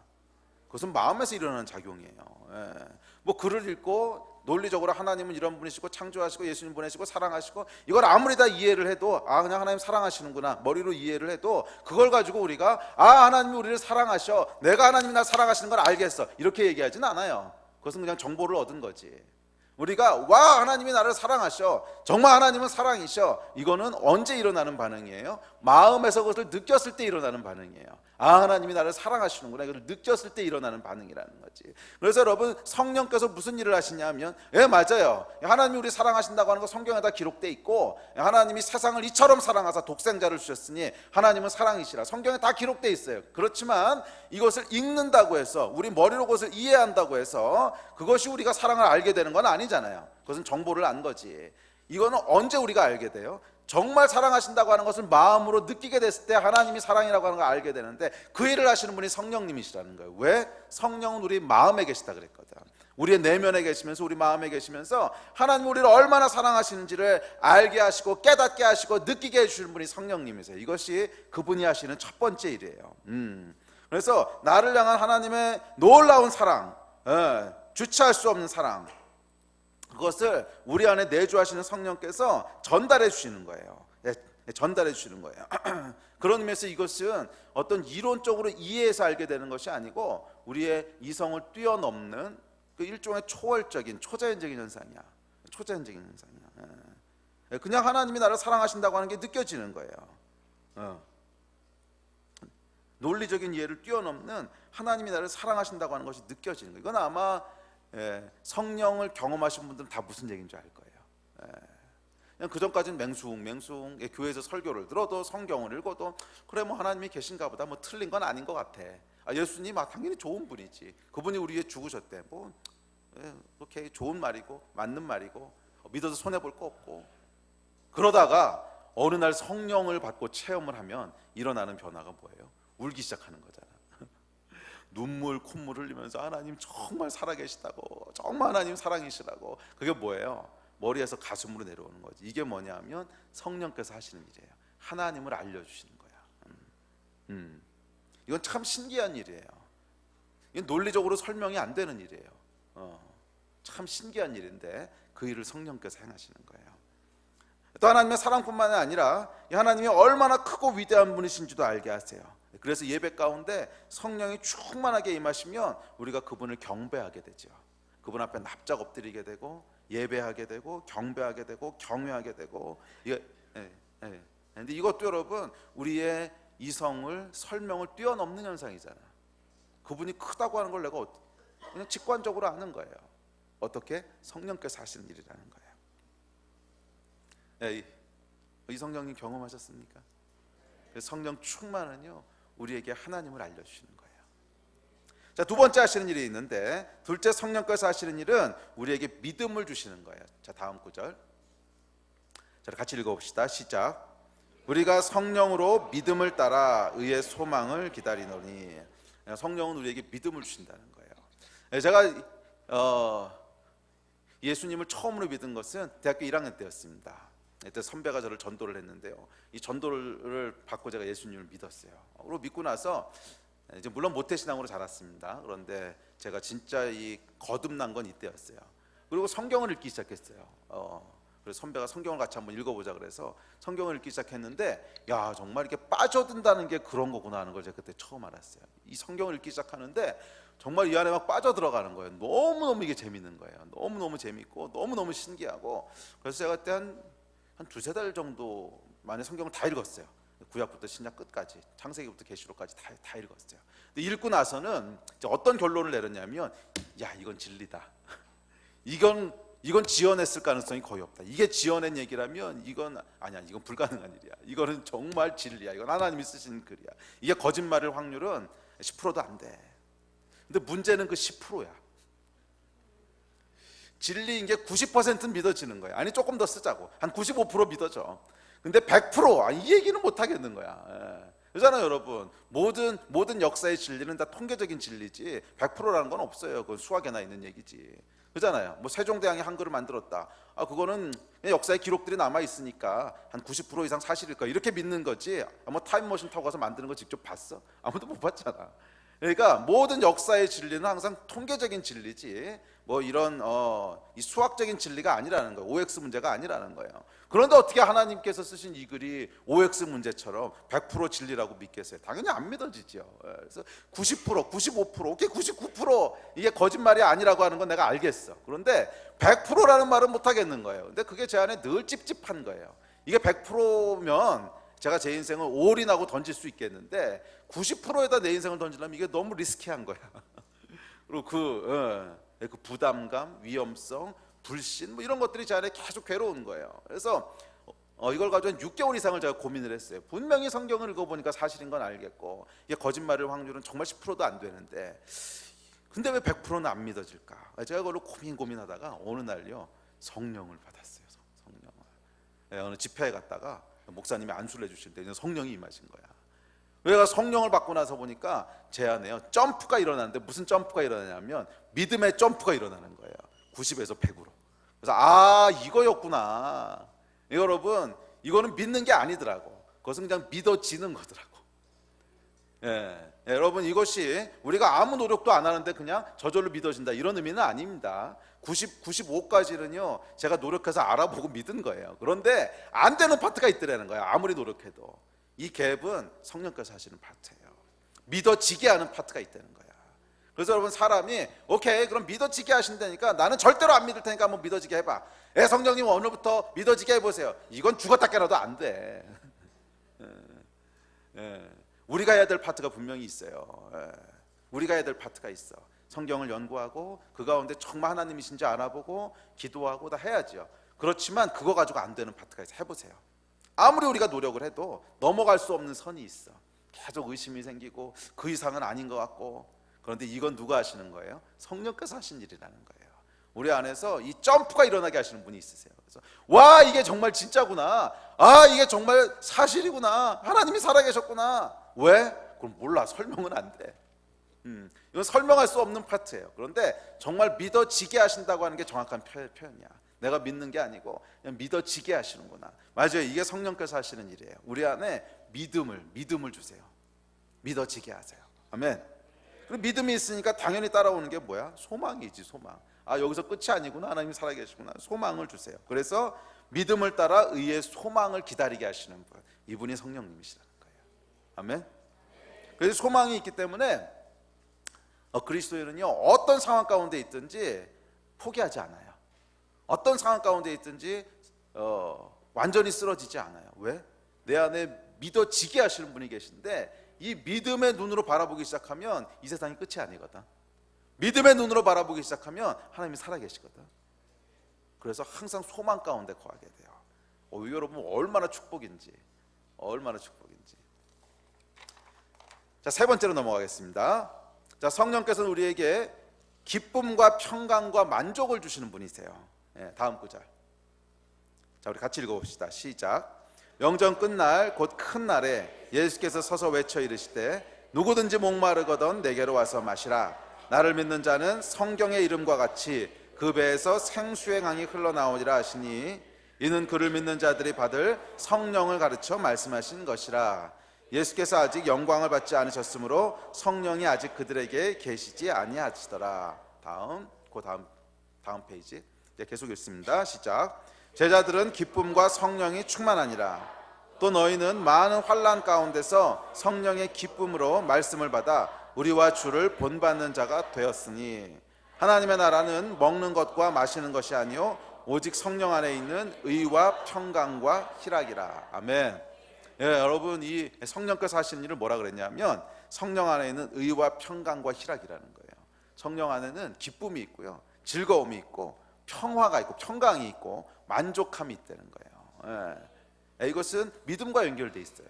그것은 마음에서 일어나는 작용이에요. 뭐 글을 읽고 논리적으로 하나님은 이런 분이시고 창조하시고 예수님 보내시고 사랑하시고, 이걸 아무리 다 이해를 해도 그냥 하나님 사랑하시는구나 머리로 이해를 해도, 그걸 가지고 우리가 하나님이 우리를 사랑하셔, 내가 하나님이 나 사랑하시는 걸 알겠어, 이렇게 얘기하진 않아요. 그것은 그냥 정보를 얻은 거지. 우리가 와 하나님이 나를 사랑하셔, 정말 하나님은 사랑이셔, 이거는 언제 일어나는 반응이에요? 마음에서 그것을 느꼈을 때 일어나는 반응이에요. 아, 하나님이 나를 사랑하시는구나, 이걸 느꼈을 때 일어나는 반응이라는 거지. 그래서 여러분, 성령께서 무슨 일을 하시냐면, 맞아요, 하나님이 우리 사랑하신다고 하는 거 성경에 다 기록돼 있고, 하나님이 세상을 이처럼 사랑하사 독생자를 주셨으니 하나님은 사랑이시라, 성경에 다 기록돼 있어요. 그렇지만 이것을 읽는다고 해서, 우리 머리로 그것을 이해한다고 해서 그것이 우리가 사랑을 알게 되는 건 아니잖아요. 그것은 정보를 안 거지. 이거는 언제 우리가 알게 돼요? 정말 사랑하신다고 하는 것을 마음으로 느끼게 됐을 때 하나님이 사랑이라고 하는 걸 알게 되는데, 그 일을 하시는 분이 성령님이시라는 거예요. 왜? 성령은 우리 마음에 계시다 그랬거든. 우리의 내면에 계시면서, 우리 마음에 계시면서 하나님이 우리를 얼마나 사랑하시는지를 알게 하시고 깨닫게 하시고 느끼게 해주시는 분이 성령님이세요. 이것이 그분이 하시는 첫 번째 일이에요. 그래서 나를 향한 하나님의 놀라운 사랑, 주체할 수 없는 사랑, 그것을 우리 안에 내주하시는 성령께서 전달해 주시는 거예요. 전달해 주시는 거예요. 그런 의미에서 이것은 어떤 이론적으로 이해해서 알게 되는 것이 아니고, 우리의 이성을 뛰어넘는 그 일종의 초월적인, 초자연적인 현상이야. 초자연적인 현상이야. 그냥 하나님이 나를 사랑하신다고 하는 게 느껴지는 거예요. 논리적인 이해를 뛰어넘는 하나님이 나를 사랑하신다고 하는 것이 느껴지는 거예요. 이건 아마 성령을 경험하신 분들은 다 무슨 얘기인 줄 알 거예요. 그냥 그 전까지는 맹숭 교회에서 설교를 들어도, 성경을 읽어도, 그래 뭐 하나님이 계신가 보다, 뭐 틀린 건 아닌 것 같아. 예수님 당연히 좋은 분이지, 그분이 우리 위해 죽으셨대, 뭐 오케이, 좋은 말이고 맞는 말이고 믿어서 손해볼 거 없고. 그러다가 어느 날 성령을 받고 체험을 하면 일어나는 변화가 뭐예요? 울기 시작하는 거잖아. 눈물 콧물 흘리면서 하나님 정말 살아계시다고, 정말 하나님 사랑이시라고. 그게 뭐예요? 머리에서 가슴으로 내려오는 거지. 이게 뭐냐면 성령께서 하시는 일이에요. 하나님을 알려주시는 거야. 이건 참 신기한 일이에요. 이건 논리적으로 설명이 안 되는 일이에요. 참 신기한 일인데 그 일을 성령께서 행하시는 거예요. 또 하나님의 사랑뿐만 아니라 하나님이 얼마나 크고 위대한 분이신지도 알게 하세요. 그래서 예배 가운데 성령이 충만하게 임하시면 우리가 그분을 경배하게 되죠. 그분 앞에 납작 엎드리게 되고, 예배하게 되고, 경배하게 되고, 경외하게 되고. 근데 이것도 여러분, 우리의 이성을, 설명을 뛰어넘는 현상이잖아. 그분이 크다고 하는 걸 내가 그냥 직관적으로 아는 거예요. 어떻게? 성령께서 하시는 일이라는 거예요. 이 성령님 경험하셨습니까? 성령 충만은요, 우리에게 하나님을 알려주시는 거예요. 자, 두 번째 하시는 일이 있는데, 둘째 성령께서 하시는 일은 우리에게 믿음을 주시는 거예요. 자, 다음 구절, 자, 같이 읽어봅시다. 시작. 우리가 성령으로 믿음을 따라 의의 소망을 기다리노니. 성령은 우리에게 믿음을 주신다는 거예요. 제가 예수님을 처음으로 믿은 것은 대학교 1학년 때였습니다. 그때 선배가 저를 전도를 했는데요, 이 전도를 받고 제가 예수님을 믿었어요. 그리고 믿고 나서 이제 물론 모태신앙으로 자랐습니다. 그런데 제가 진짜 이 거듭난 건 이때였어요. 그리고 성경을 읽기 시작했어요. 그래서 선배가 성경을 같이 한번 읽어보자 그래서 성경을 읽기 시작했는데, 야, 정말 이렇게 빠져든다는 게 그런 거구나 하는 걸 제가 그때 처음 알았어요. 이 성경을 읽기 시작하는데 정말 이 안에 막 빠져들어가는 거예요. 너무너무 이게 재밌는 거예요. 너무너무 재밌고 너무너무 신기하고. 그래서 제가 그때 한 두세 달 정도 만에 성경을 다 읽었어요. 구약부터 신약 끝까지, 창세기부터 계시록까지 다 읽었어요. 근데 읽고 나서는 어떤 결론을 내렸냐면, 야, 이건 진리다. 이건 지어냈을 가능성이 거의 없다. 이게 지어낸 얘기라면 이건 아니야, 이건 불가능한 일이야. 이거는 정말 진리야. 이건 하나님이 쓰신 글이야. 이게 거짓말일 확률은 10%도 안 돼. 근데 문제는 그 10%야. 진리인 게 90%는 믿어지는 거야. 아니, 조금 더 쓰자고, 한 95% 믿어져. 근데 100% 이 얘기는 못 하겠는 거야. 그렇잖아요, 여러분. 모든 역사의 진리는 다 통계적인 진리지 100%라는 건 없어요. 그건 수학에나 있는 얘기지. 그렇잖아요. 뭐 세종대왕이 한글을 만들었다, 그거는 역사의 기록들이 남아 있으니까 한 90% 이상 사실일 거야, 이렇게 믿는 거지. 뭐 타임머신 타고 가서 만드는 거 직접 봤어? 아무도 못 봤잖아. 그러니까 모든 역사의 진리는 항상 통계적인 진리지 뭐 이런 이 수학적인 진리가 아니라는 거예요. OX 문제가 아니라는 거예요. 그런데 어떻게 하나님께서 쓰신 이 글이 OX 문제처럼 100% 진리라고 믿겠어요? 당연히 안 믿어지죠. 그래서 90%, 95%, 오케이 99% 이게 거짓말이 아니라고 하는 건 내가 알겠어. 그런데 100%라는 말은 못 하겠는 거예요. 근데 그게 제 안에 늘 찝찝한 거예요. 이게 100%면 제가 제 인생을 올인하고 던질 수 있겠는데 90%에다 내 인생을 던지려면 이게 너무 리스키한 거야. 그리고 그 부담감, 위험성, 불신 뭐 이런 것들이 제 안에 계속 괴로운 거예요. 그래서 이걸 가지고 한 6개월 이상을 제가 고민을 했어요. 분명히 성경을 읽어보니까 사실인 건 알겠고 이게 거짓말일 확률은 정말 10%도 안 되는데 근데 왜 100%는 안 믿어질까? 제가 그걸로 고민하다가 어느 날요 성령을 받았어요. 성령을. 어느 집회에 갔다가 목사님이 안수를 해주시는데 성령이 임하신 거야. 내가 성령을 받고 나서 보니까 제 안에요 점프가 일어나는데 무슨 점프가 일어나냐면 믿음의 점프가 일어나는 거예요. 90에서 100으로. 그래서 이거였구나. 여러분 이거는 믿는 게 아니더라고. 그것은 그냥 믿어지는 거더라고. 여러분 이것이 우리가 아무 노력도 안 하는데 그냥 저절로 믿어진다 이런 의미는 아닙니다. 95까지는요 제가 노력해서 알아보고 믿은 거예요. 그런데 안 되는 파트가 있더라는 거예요. 아무리 노력해도 이 갭은 성령께서 하시는 파트예요. 믿어지게 하는 파트가 있다는 거야. 그래서 여러분 사람이 오케이 그럼 믿어지게 하신다니까 나는 절대로 안 믿을 테니까 한번 믿어지게 해봐. 성령님 오늘부터 믿어지게 해보세요. 이건 죽었다 깨나도 안 돼. 우리가 해야 될 파트가 분명히 있어요. 우리가 해야 될 파트가 있어. 성경을 연구하고 그 가운데 정말 하나님이신지 알아보고 기도하고 다 해야죠. 그렇지만 그거 가지고 안 되는 파트가 있어. 해보세요. 아무리 우리가 노력을 해도 넘어갈 수 없는 선이 있어. 계속 의심이 생기고 그 이상은 아닌 것 같고. 그런데 이건 누가 하시는 거예요? 성령께서 하신 일이라는 거예요. 우리 안에서 이 점프가 일어나게 하시는 분이 있으세요. 그래서 와 이게 정말 진짜구나. 이게 정말 사실이구나. 하나님이 살아계셨구나. 왜? 그럼 몰라. 설명은 안 돼. 이건 설명할 수 없는 파트예요. 그런데 정말 믿어지게 하신다고 하는 게 정확한 표현이야. 내가 믿는 게 아니고 그냥 믿어지게 하시는구나. 맞아요. 이게 성령께서 하시는 일이에요. 우리 안에 믿음을 주세요. 믿어지게 하세요. 아멘. 그리고 믿음이 있으니까 당연히 따라오는 게 뭐야? 소망이지. 소망. 여기서 끝이 아니구나. 하나님이 살아계시구나. 소망을 주세요. 그래서 믿음을 따라 의의 소망을 기다리게 하시는 분, 이분이 성령님이시라는 거예요. 아멘. 그래서 소망이 있기 때문에 그리스도인은요 어떤 상황 가운데 있든지 포기하지 않아요. 어떤 상황 가운데 있든지 완전히 쓰러지지 않아요. 왜? 내 안에 믿어지게 하시는 분이 계신데 이 믿음의 눈으로 바라보기 시작하면 이 세상이 끝이 아니거든. 믿음의 눈으로 바라보기 시작하면 하나님이 살아계시거든. 그래서 항상 소망 가운데 거하게 돼요. 여러분 얼마나 축복인지. 자, 세 번째로 넘어가겠습니다. 자, 성령께서는 우리에게 기쁨과 평강과 만족을 주시는 분이세요. 다음 구절. 자, 우리 같이 읽어봅시다. 시작. 영전 끝날 곧 큰 날에 예수께서 서서 외쳐 이르시되 누구든지 목마르거든 내게로 와서 마시라. 나를 믿는 자는 성경의 이름과 같이 그 배에서 생수의 강이 흘러나오리라 하시니 이는 그를 믿는 자들이 받을 성령을 가르쳐 말씀하신 것이라. 예수께서 아직 영광을 받지 않으셨으므로 성령이 아직 그들에게 계시지 아니하시더라. 다음 페이지. 계속 읽습니다. 시작. 제자들은 기쁨과 성령이 충만하니라. 또 너희는 많은 환난 가운데서 성령의 기쁨으로 말씀을 받아 우리와 주를 본받는 자가 되었으니 하나님의 나라는 먹는 것과 마시는 것이 아니요 오직 성령 안에 있는 의와 평강과 희락이라. 아멘. 여러분 이 성령께서 하시는 일을 뭐라 그랬냐면 성령 안에 있는 의와 평강과 희락이라는 거예요. 성령 안에는 기쁨이 있고요, 즐거움이 있고 평화가 있고 평강이 있고 만족함이 있다는 거예요. 이것은 믿음과 연결돼 있어요.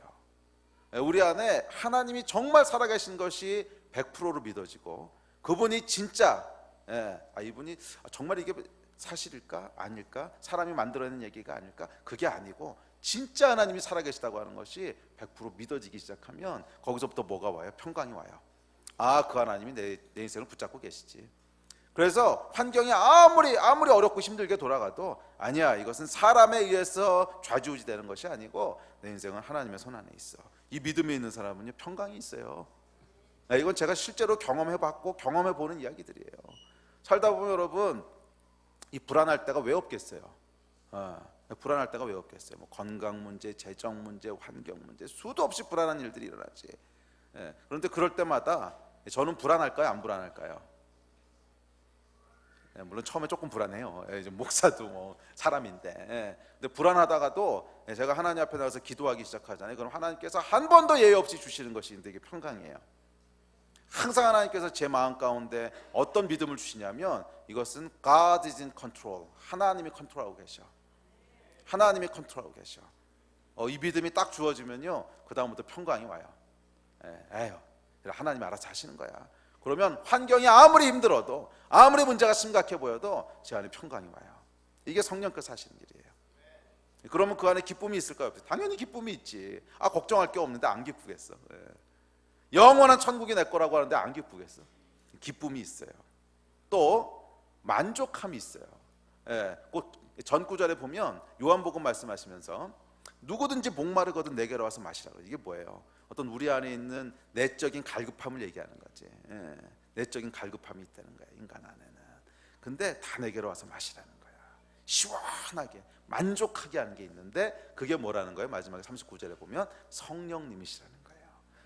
우리 안에 하나님이 정말 살아계신 것이 100%로 믿어지고 그분이 진짜 이분이 정말 이게 사실일까 아닐까 사람이 만들어낸 얘기가 아닐까 그게 아니고 진짜 하나님이 살아계시다고 하는 것이 100% 믿어지기 시작하면 거기서부터 뭐가 와요? 평강이 와요. 그 하나님이 내 인생을 붙잡고 계시지. 그래서 환경이 아무리 어렵고 힘들게 돌아가도 아니야, 이것은 사람에 의해서 좌지우지되는 것이 아니고 내 인생은 하나님의 손 안에 있어. 이 믿음이 있는 사람은요 평강이 있어요. 이건 제가 실제로 경험해봤고 경험해보는 이야기들이에요. 살다 보면 여러분 이 불안할 때가 왜 없겠어요? 불안할 때가 왜 없겠어요? 뭐 건강 문제, 재정 문제, 환경 문제, 수도 없이 불안한 일들이 일어나지. 그런데 그럴 때마다 저는 불안할까요? 안 불안할까요? 물론 처음에 조금 불안해요. 목사도 뭐 사람인데. 근데 불안하다가도 제가 하나님 앞에 나가서 기도하기 시작하잖아요. 그럼 하나님께서 한 번도 예외 없이 주시는 것이 되게 평강이에요. 항상 하나님께서 제 마음 가운데 어떤 믿음을 주시냐면 이것은 God is in control. 하나님이 컨트롤하고 계셔. 하나님이 컨트롤하고 계셔. 이 믿음이 딱 주어지면요, 그 다음부터 평강이 와요. 에휴, 하나님이 알아서 하시는 거야. 그러면 환경이 아무리 힘들어도, 아무리 문제가 심각해 보여도 제 안에 평강이 와요. 이게 성령께서 하시는 일이에요. 그러면 그 안에 기쁨이 있을까요? 당연히 기쁨이 있지. 걱정할 게 없는데 안 기쁘겠어? 영원한 천국이 내 거라고 하는데 안 기쁘겠어? 기쁨이 있어요. 또 만족함이 있어요. 꼭 전 구절에 보면 요한복음 말씀하시면서 누구든지 목마르거든 내게로 와서 마시라고. 이게 뭐예요? 어떤 우리 안에 있는 내적인 갈급함을 얘기하는 거지. 내적인 갈급함이 있다는 거야, 인간 안에는. 근데 다 내게로 와서 마시라는 거야. 시원하게 만족하게 하는 게 있는데 그게 뭐라는 거예요? 마지막에 39절에 보면 성령님이시라는 거예요.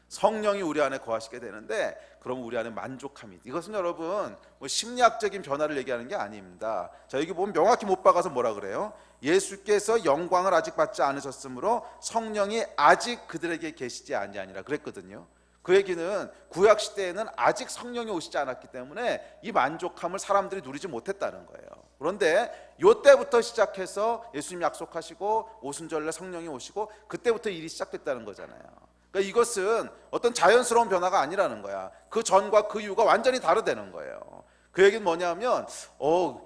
성령이 우리 안에 거하시게 되는데 그럼 우리 안에 만족함이, 이것은 여러분 뭐 심리학적인 변화를 얘기하는 게 아닙니다. 자, 여기 보면 명확히 못 박아서 뭐라 그래요? 예수께서 영광을 아직 받지 않으셨으므로 성령이 아직 그들에게 계시지 아니하니라 그랬거든요. 그 얘기는 구약 시대에는 아직 성령이 오시지 않았기 때문에 이 만족함을 사람들이 누리지 못했다는 거예요. 그런데 이때부터 시작해서 예수님 약속하시고 오순절날 성령이 오시고 그때부터 일이 시작됐다는 거잖아요. 그러니까 이것은 어떤 자연스러운 변화가 아니라는 거야. 그 전과 그 이후가 완전히 다르다는 거예요. 그 얘기는 뭐냐면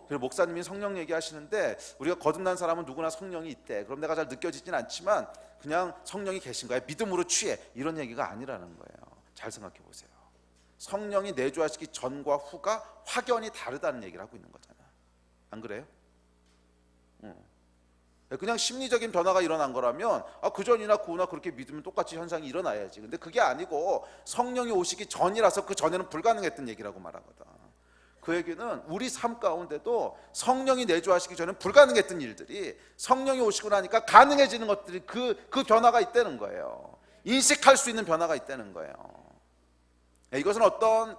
목사님이 성령 얘기하시는데 우리가 거듭난 사람은 누구나 성령이 있대. 그럼 내가 잘 느껴지진 않지만 그냥 성령이 계신 거야, 믿음으로 취해, 이런 얘기가 아니라는 거예요. 잘 생각해 보세요. 성령이 내주하시기 전과 후가 확연히 다르다는 얘기를 하고 있는 거잖아. 안 그래요? 그냥 심리적인 변화가 일어난 거라면 그 전이나 그 후나 그렇게 믿으면 똑같이 현상이 일어나야지. 근데 그게 아니고 성령이 오시기 전이라서 그 전에는 불가능했던 얘기라고 말하거든. 그 얘기는 우리 삶 가운데도 성령이 내주하시기 전에 불가능했던 일들이 성령이 오시고 나니까 가능해지는 것들이 그 변화가 있다는 거예요. 인식할 수 있는 변화가 있다는 거예요. 이것은 어떤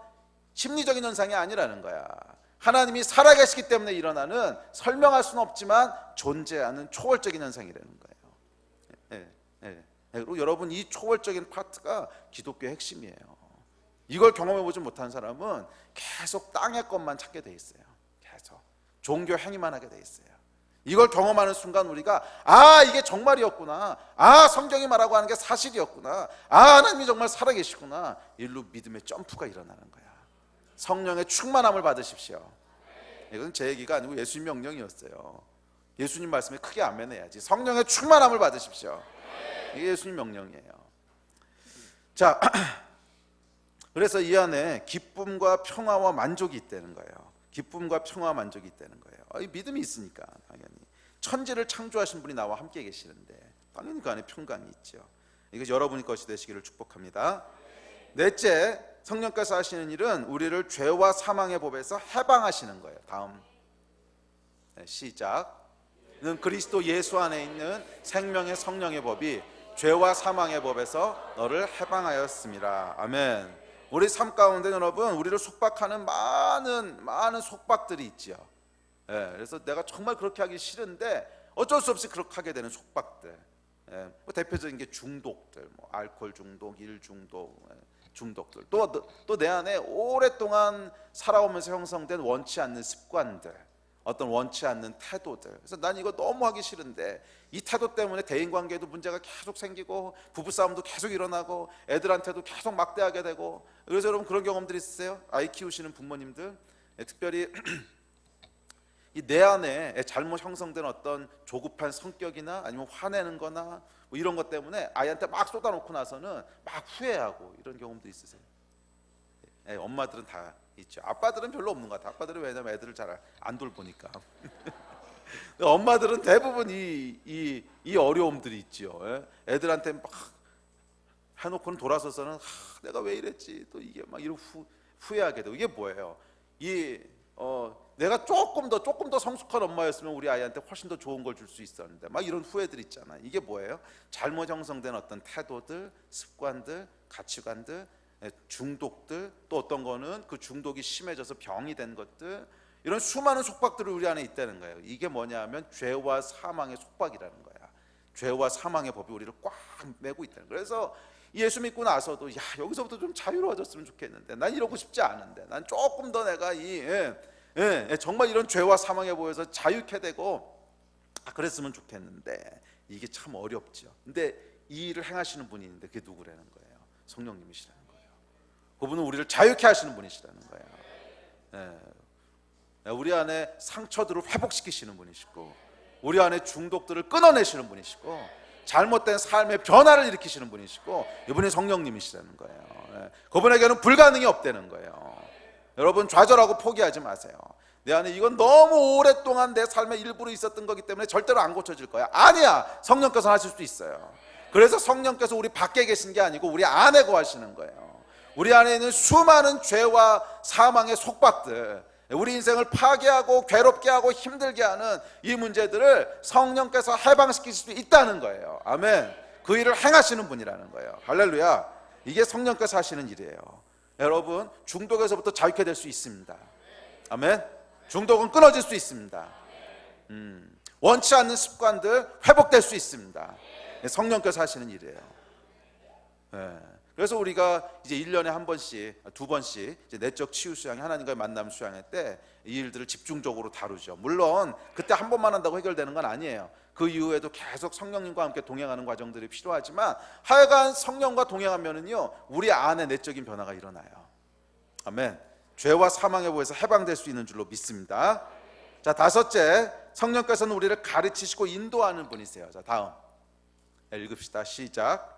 심리적인 현상이 아니라는 거야. 하나님이 살아계시기 때문에 일어나는, 설명할 수는 없지만 존재하는 초월적인 현상이라는 거예요. 그리고 여러분, 이 초월적인 파트가 기독교의 핵심이에요. 이걸 경험해보지 못한 사람은 계속 땅의 것만 찾게 돼 있어요. 계속 종교 행위만 하게 돼 있어요. 이걸 경험하는 순간 우리가 이게 정말이었구나, 성경이 말하고 하는 게 사실이었구나, 하나님이 정말 살아계시구나, 일로 믿음의 점프가 일어나는 거야. 성령의 충만함을 받으십시오. 이건 제 얘기가 아니고 예수님 명령이었어요. 예수님 말씀에 크게 아멘해야지. 성령의 충만함을 받으십시오. 이게 예수님 명령이에요. 자, 그래서 이 안에 기쁨과 평화와 만족이 있다는 거예요. 기쁨과 평화와 만족이 있다는 거예요. 이 믿음이 있으니까 당연히. 천지를 창조하신 분이 나와 함께 계시는데 당연히 그 안에 평강이 있죠. 이거 여러분이 것이 되시기를 축복합니다. 넷째, 성령께서 하시는 일은 우리를 죄와 사망의 법에서 해방하시는 거예요. 다음 시작은 그리스도 예수 안에 있는 생명의 성령의 법이 죄와 사망의 법에서 너를 해방하였습니다. 아멘. 우리 삶 가운데 여러분, 우리를 속박하는 많은 속박들이 있지요. 그래서 내가 정말 그렇게 하기 싫은데 어쩔 수 없이 그렇게 하게 되는 속박들. 대표적인 게 중독들, 알코올 중독, 일 중독, 중독들. 또 내 안에 오랫동안 살아오면서 형성된 원치 않는 습관들, 어떤 원치 않는 태도들. 그래서 난 이거 너무 하기 싫은데 이 태도 때문에 대인관계에도 문제가 계속 생기고 부부싸움도 계속 일어나고 애들한테도 계속 막대하게 되고. 그래서 여러분 그런 경험들이 있으세요? 아이 키우시는 부모님들, 특별히 이 내 안에 잘못 형성된 어떤 조급한 성격이나 아니면 화내는 거나 이런 것 때문에 아이한테 막 쏟아놓고 나서는 막 후회하고 이런 경험도 있으세요? 엄마들은 다 있죠. 아빠들은 별로 없는 것 같아요. 아빠들은 왜냐면 애들을 잘 안 돌보니까. 엄마들은 대부분 이 어려움들이 있죠. 애들한테 막 해놓고는 돌아서서는 내가 왜 이랬지, 또 이게 막 이런 후회하게 되고. 이게 뭐예요? 내가 조금 더 성숙한 엄마였으면 우리 아이한테 훨씬 더 좋은 걸 줄 수 있었는데, 막 이런 후회들 있잖아요. 이게 뭐예요? 잘못 형성된 어떤 태도들, 습관들, 가치관들, 중독들, 또 어떤 거는 그 중독이 심해져서 병이 된 것들, 이런 수많은 속박들이 우리 안에 있다는 거예요. 이게 뭐냐 하면 죄와 사망의 속박이라는 거야. 죄와 사망의 법이 우리를 꽉 메고 있다는 거예요. 그래서 예수 믿고 나서도 여기서부터 좀 자유로워졌으면 좋겠는데, 난 이러고 싶지 않은데, 난 조금 더 내가 정말 이런 죄와 사망에 보여서 자유케 되고 그랬으면 좋겠는데, 이게 참 어렵죠. 근데 이 일을 행하시는 분이 있는데 그게 누구라는 거예요? 성령님이시라는 거예요. 그분은 우리를 자유케 하시는 분이시라는 거예요. 우리 안에 상처들을 회복시키시는 분이시고, 우리 안에 중독들을 끊어내시는 분이시고, 잘못된 삶의 변화를 일으키시는 분이시고, 이분이 성령님이시라는 거예요. 그분에게는 불가능이 없다는 거예요. 여러분, 좌절하고 포기하지 마세요. 내 안에 이건 너무 오랫동안 내 삶의 일부로 있었던 거기 때문에 절대로 안 고쳐질 거야. 아니야, 성령께서 하실 수 있어요. 그래서 성령께서 우리 밖에 계신 게 아니고 우리 안에 거하시는 거예요. 우리 안에 있는 수많은 죄와 사망의 속박들, 우리 인생을 파괴하고 괴롭게 하고 힘들게 하는 이 문제들을 성령께서 해방시킬 수 있다는 거예요. 아멘. 그 일을 행하시는 분이라는 거예요. 할렐루야. 이게 성령께서 하시는 일이에요. 여러분, 중독에서부터 자유케 될 수 있습니다. 아멘. 중독은 끊어질 수 있습니다. 원치 않는 습관들 회복될 수 있습니다. 성령께서 하시는 일이에요. 그래서 우리가 이제 1년에 한 번씩, 두 번씩 이제 내적 치유 수양이, 하나님과의 만남 수양회 때 이 일들을 집중적으로 다루죠. 물론 그때 한 번만 한다고 해결되는 건 아니에요. 그 이후에도 계속 성령님과 함께 동행하는 과정들이 필요하지만, 하여간 성령과 동행하면은요, 우리 안에 내적인 변화가 일어나요. 아멘. 죄와 사망에 보여서 해방될 수 있는 줄로 믿습니다. 자, 다섯째, 성령께서는 우리를 가르치시고 인도하는 분이세요. 자, 다음 읽읍시다. 시작.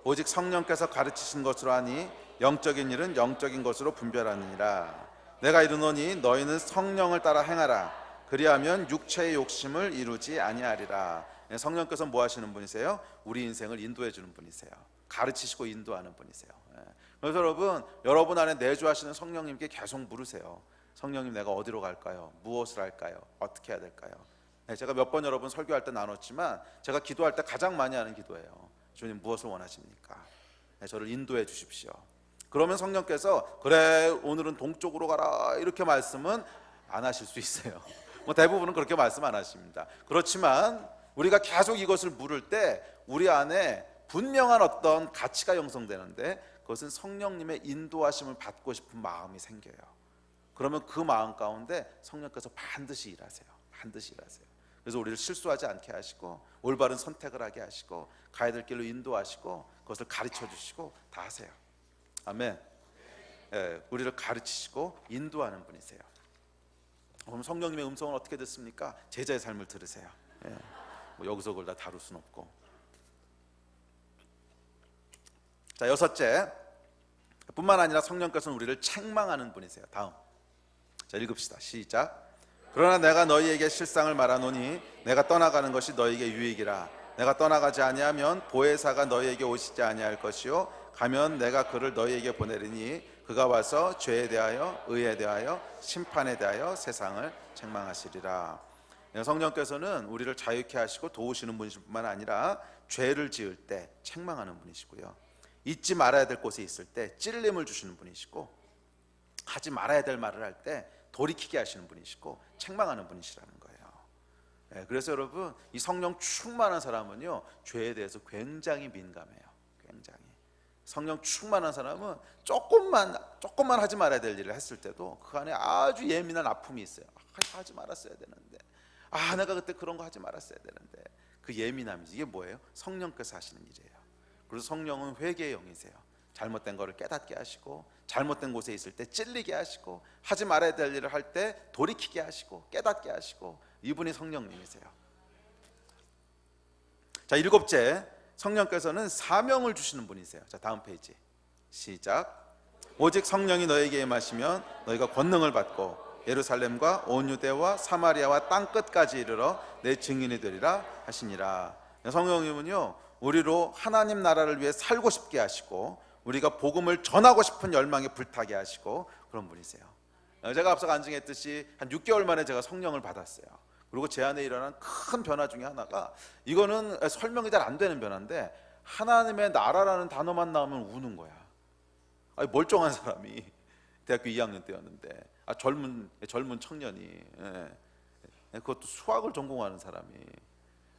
오직 성령께서 가르치신 것으로 하니 영적인 일은 영적인 것으로 분별하느니라. 내가 이르노니 너희는 성령을 따라 행하라. 그리하면 육체의 욕심을 이루지 아니하리라. 성령께서 뭐 하시는 분이세요? 우리 인생을 인도해 주는 분이세요. 가르치시고 인도하는 분이세요. 그래서 여러분 안에 내주하시는 성령님께 계속 물으세요. 성령님, 내가 어디로 갈까요? 무엇을 할까요? 어떻게 해야 될까요? 제가 몇 번 여러분 설교할 때 나눴지만, 제가 기도할 때 가장 많이 하는 기도예요. 주님, 무엇을 원하십니까? 저를 인도해 주십시오. 그러면 성령께서 그래, 오늘은 동쪽으로 가라, 이렇게 말씀은 안 하실 수 있어요. 대부분은 그렇게 말씀 안 하십니다. 그렇지만 우리가 계속 이것을 물을 때 우리 안에 분명한 어떤 가치가 형성되는데, 그것은 성령님의 인도하심을 받고 싶은 마음이 생겨요. 그러면 그 마음 가운데 성령께서 반드시 일하세요. 반드시 일하세요. 그래서 우리를 실수하지 않게 하시고, 올바른 선택을 하게 하시고, 가야 될 길로 인도하시고, 그것을 가르쳐 주시고 다 하세요. 아멘. 우리를 가르치시고 인도하는 분이세요. 그럼 성령님의 음성은 어떻게 듣습니까? 제자의 삶을 들으세요. 여기서 그걸 다 다룰 수는 없고. 자, 여섯째, 뿐만 아니라 성령께서는 우리를 책망하는 분이세요. 다음, 자, 읽읍시다. 시작. 그러나 내가 너희에게 실상을 말하노니 내가 떠나가는 것이 너희에게 유익이라. 내가 떠나가지 아니하면 보혜사가 너희에게 오시지 아니할 것이요, 가면 내가 그를 너희에게 보내리니 그가 와서 죄에 대하여 의에 대하여 심판에 대하여 세상을 책망하시리라. 성령께서는 우리를 자유케 하시고 도우시는 분이실 뿐만 아니라 죄를 지을 때 책망하는 분이시고요, 잊지 말아야 될 곳에 있을 때 찔림을 주시는 분이시고, 하지 말아야 될 말을 할 때 돌이키게 하시는 분이시고 책망하는 분이시라는 거예요. 그래서 여러분, 이 성령 충만한 사람은요, 죄에 대해서 굉장히 민감해요. 굉장히. 성령 충만한 사람은 조금만 하지 말아야 될 일을 했을 때도 그 안에 아주 예민한 아픔이 있어요. 하지 말았어야 되는데, 내가 그때 그런 거 하지 말았어야 되는데. 그 예민함이지. 이게 뭐예요? 성령께서 하시는 일이에요. 그래서 성령은 회개의 영이세요. 잘못된 거를 깨닫게 하시고, 잘못된 곳에 있을 때 찔리게 하시고, 하지 말아야 될 일을 할 때 돌이키게 하시고, 깨닫게 하시고, 이분이 성령님이세요. 자, 일곱째, 성령께서는 사명을 주시는 분이세요. 자, 다음 페이지. 시작. 오직 성령이 너에게 임하시면 너희가 권능을 받고 예루살렘과 온 유대와 사마리아와 땅 끝까지 이르러 내 증인이 되리라 하시니라. 성령님은요, 우리로 하나님 나라를 위해 살고 싶게 하시고 우리가 복음을 전하고 싶은 열망에 불타게 하시고 그런 분이세요. 제가 앞서 간증했듯이 한 6개월 만에 제가 성령을 받았어요. 그리고 제 안에 일어난 큰 변화 중에 하나가, 이거는 설명이 잘 안 되는 변화인데, 하나님의 나라라는 단어만 나오면 우는 거야. 아니, 멀쩡한 사람이 대학교 2학년 때였는데, 젊은 청년이, 그것도 수학을 전공하는 사람이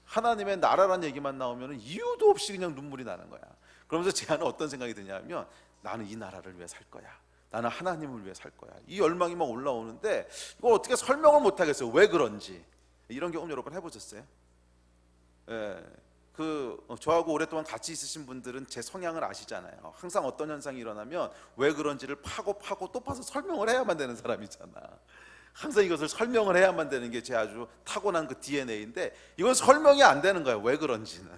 하나님의 나라라는 얘기만 나오면 이유도 없이 그냥 눈물이 나는 거야. 그러면서 제 안에 어떤 생각이 드냐면, 나는 이 나라를 위해 살 거야. 나는 하나님을 위해 살 거야. 이 열망이 막 올라오는데 이걸 어떻게 설명을 못 하겠어요. 왜 그런지. 이런 경험 여러분 해보셨어요? 저하고 오랫동안 같이 있으신 분들은 제 성향을 아시잖아요. 항상 어떤 현상이 일어나면 왜 그런지를 파고 또 파서 설명을 해야만 되는 사람이잖아. 항상 이것을 설명을 해야만 되는 게 제 아주 타고난 그 DNA인데, 이건 설명이 안 되는 거예요. 왜 그런지는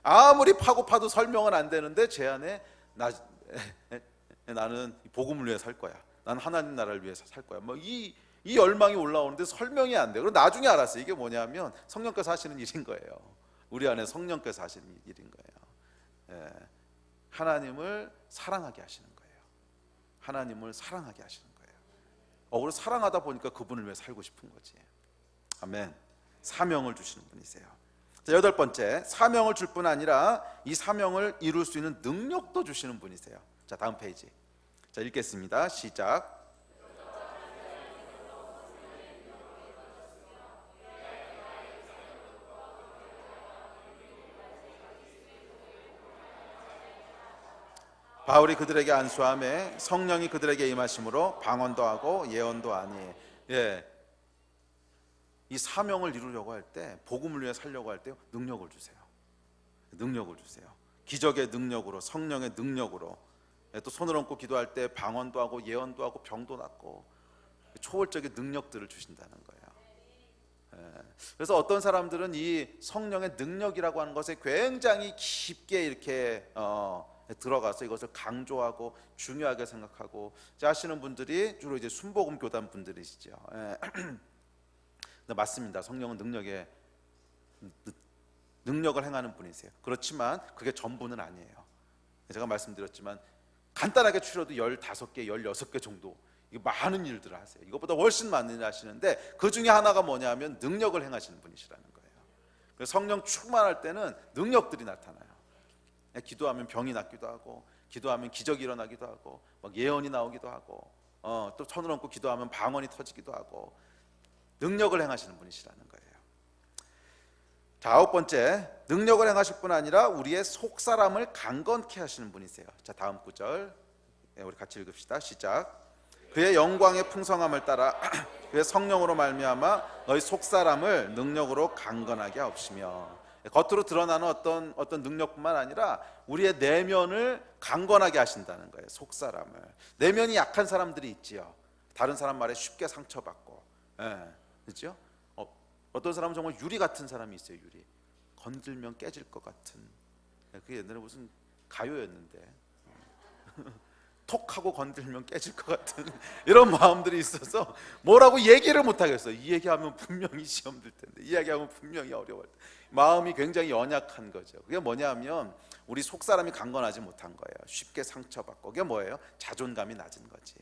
아무리 파도 설명은 안 되는데, 제 안에 나는 복음을 위해 살 거야. 난 하나님 나라를 위해서 살 거야. 이 열망이 올라오는데 설명이 안 돼. 그리고 나중에 알았어요. 이게 뭐냐면 성령께서 하시는 일인 거예요. 우리 안에 성령께서 하시는 일인 거예요. 하나님을 사랑하게 하시는 거예요. 하나님을 사랑하게 하시는 거예요. 그걸 사랑하다 보니까 그분을 위해 살고 싶은 거지. 아멘. 사명을 주시는 분이세요. 자, 8번째, 사명을 줄 뿐 아니라 이 사명을 이룰 수 있는 능력도 주시는 분이세요. 자, 다음 페이지. 자, 읽겠습니다. 시작. 바울이 그들에게 안수하매 성령이 그들에게 임하심으로 방언도 하고 예언도 하니. 이 사명을 이루려고 할 때, 복음을 위해 살려고 할 때 능력을 주세요. 능력을 주세요. 기적의 능력으로, 성령의 능력으로. 또 손을 얹고 기도할 때 방언도 하고 예언도 하고 병도 낫고 초월적인 능력들을 주신다는 거예요. 그래서 어떤 사람들은 이 성령의 능력이라고 하는 것에 굉장히 깊게 이렇게 들어가서 이것을 강조하고 중요하게 생각하고 하시는 분들이 주로 이제 순복음 교단 분들이시죠. 맞습니다. 성령은 능력을 행하는 분이세요. 그렇지만 그게 전부는 아니에요. 제가 말씀드렸지만 간단하게 추려도 15개, 16개 정도 많은 일들을 하세요. 이것보다 훨씬 많은 일을 하시는데, 그 중에 하나가 뭐냐면 능력을 행하시는 분이시라는 거예요. 그래서 성령 충만할 때는 능력들이 나타나요. 기도하면 병이 낫기도 하고, 기도하면 기적이 일어나기도 하고, 막 예언이 나오기도 하고, 또 손을 얹고 기도하면 방언이 터지기도 하고, 능력을 행하시는 분이시라는 거예요. 자, 9번째, 능력을 행하실 뿐 아니라 우리의 속사람을 강건케 하시는 분이세요. 자, 다음 구절 우리 같이 읽읍시다. 시작. 그의 영광의 풍성함을 따라 그의 성령으로 말미암아 너희 속사람을 능력으로 강건하게 하옵시며. 겉으로 드러나는 어떤 능력뿐만 아니라 우리의 내면을 강건하게 하신다는 거예요. 속사람을. 내면이 약한 사람들이 있지요. 다른 사람 말에 쉽게 상처받고, 그렇죠? 어떤 사람은 정말 유리 같은 사람이 있어요. 유리. 건들면 깨질 것 같은. 그게 옛날에 무슨 가요였는데 톡 하고 건들면 깨질 것 같은 이런 마음들이 있어서 뭐라고 얘기를 못 하겠어요. 이 얘기하면 분명히 시험 들 텐데, 이 얘기하면 분명히 어려울 텐데. 마음이 굉장히 연약한 거죠. 그게 뭐냐면 우리 속사람이 강건하지 못한 거예요. 쉽게 상처받고. 그게 뭐예요? 자존감이 낮은 거지.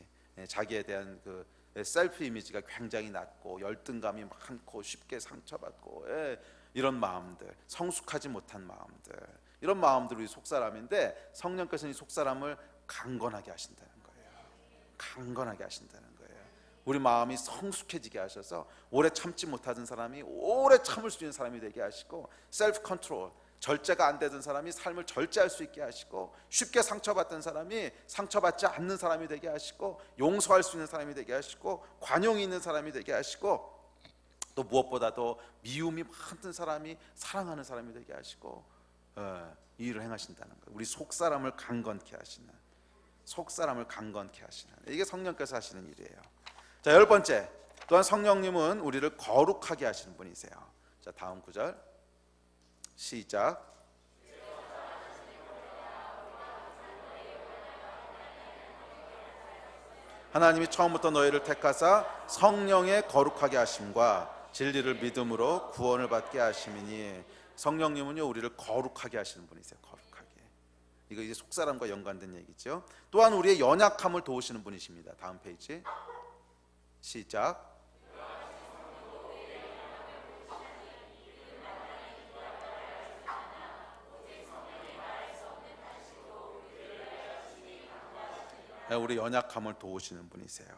자기에 대한 그 셀프 이미지가 굉장히 낮고 열등감이 많고 쉽게 상처받고, 이런 마음들, 성숙하지 못한 마음들, 이런 마음들이 우리 속사람인데, 성령께서는 이 속사람을 강건하게 하신다는 거예요. 강건하게 하신다는 거예요. 우리 마음이 성숙해지게 하셔서 오래 참지 못하던 사람이 오래 참을 수 있는 사람이 되게 하시고, 셀프 컨트롤, 절제가 안 되던 사람이 삶을 절제할 수 있게 하시고, 쉽게 상처받던 사람이 상처받지 않는 사람이 되게 하시고, 용서할 수 있는 사람이 되게 하시고, 관용이 있는 사람이 되게 하시고, 또 무엇보다도 미움이 많은 사람이 사랑하는 사람이 되게 하시고, 이 일을 행하신다는 거예요. 우리 속사람을 강건케 하시는, 속사람을 강건케 하시는, 이게 성령께서 하시는 일이에요. 자, 10번째, 또한 성령님은 우리를 거룩하게 하시는 분이세요. 자, 다음 구절 시작. 하나님이 처음부터 너희를 택하사 성령의 거룩하게 하심과 진리를 믿음으로 구원을 받게 하심이니. 성령님은요, 우리를 거룩하게 하시는 분이세요. 거룩하게. 이거 이제 속사람과 연관된 얘기죠. 또한 우리의 연약함을 도우시는 분이십니다. 다음 페이지 시작. 우리 연약함을 도우시는 분이세요.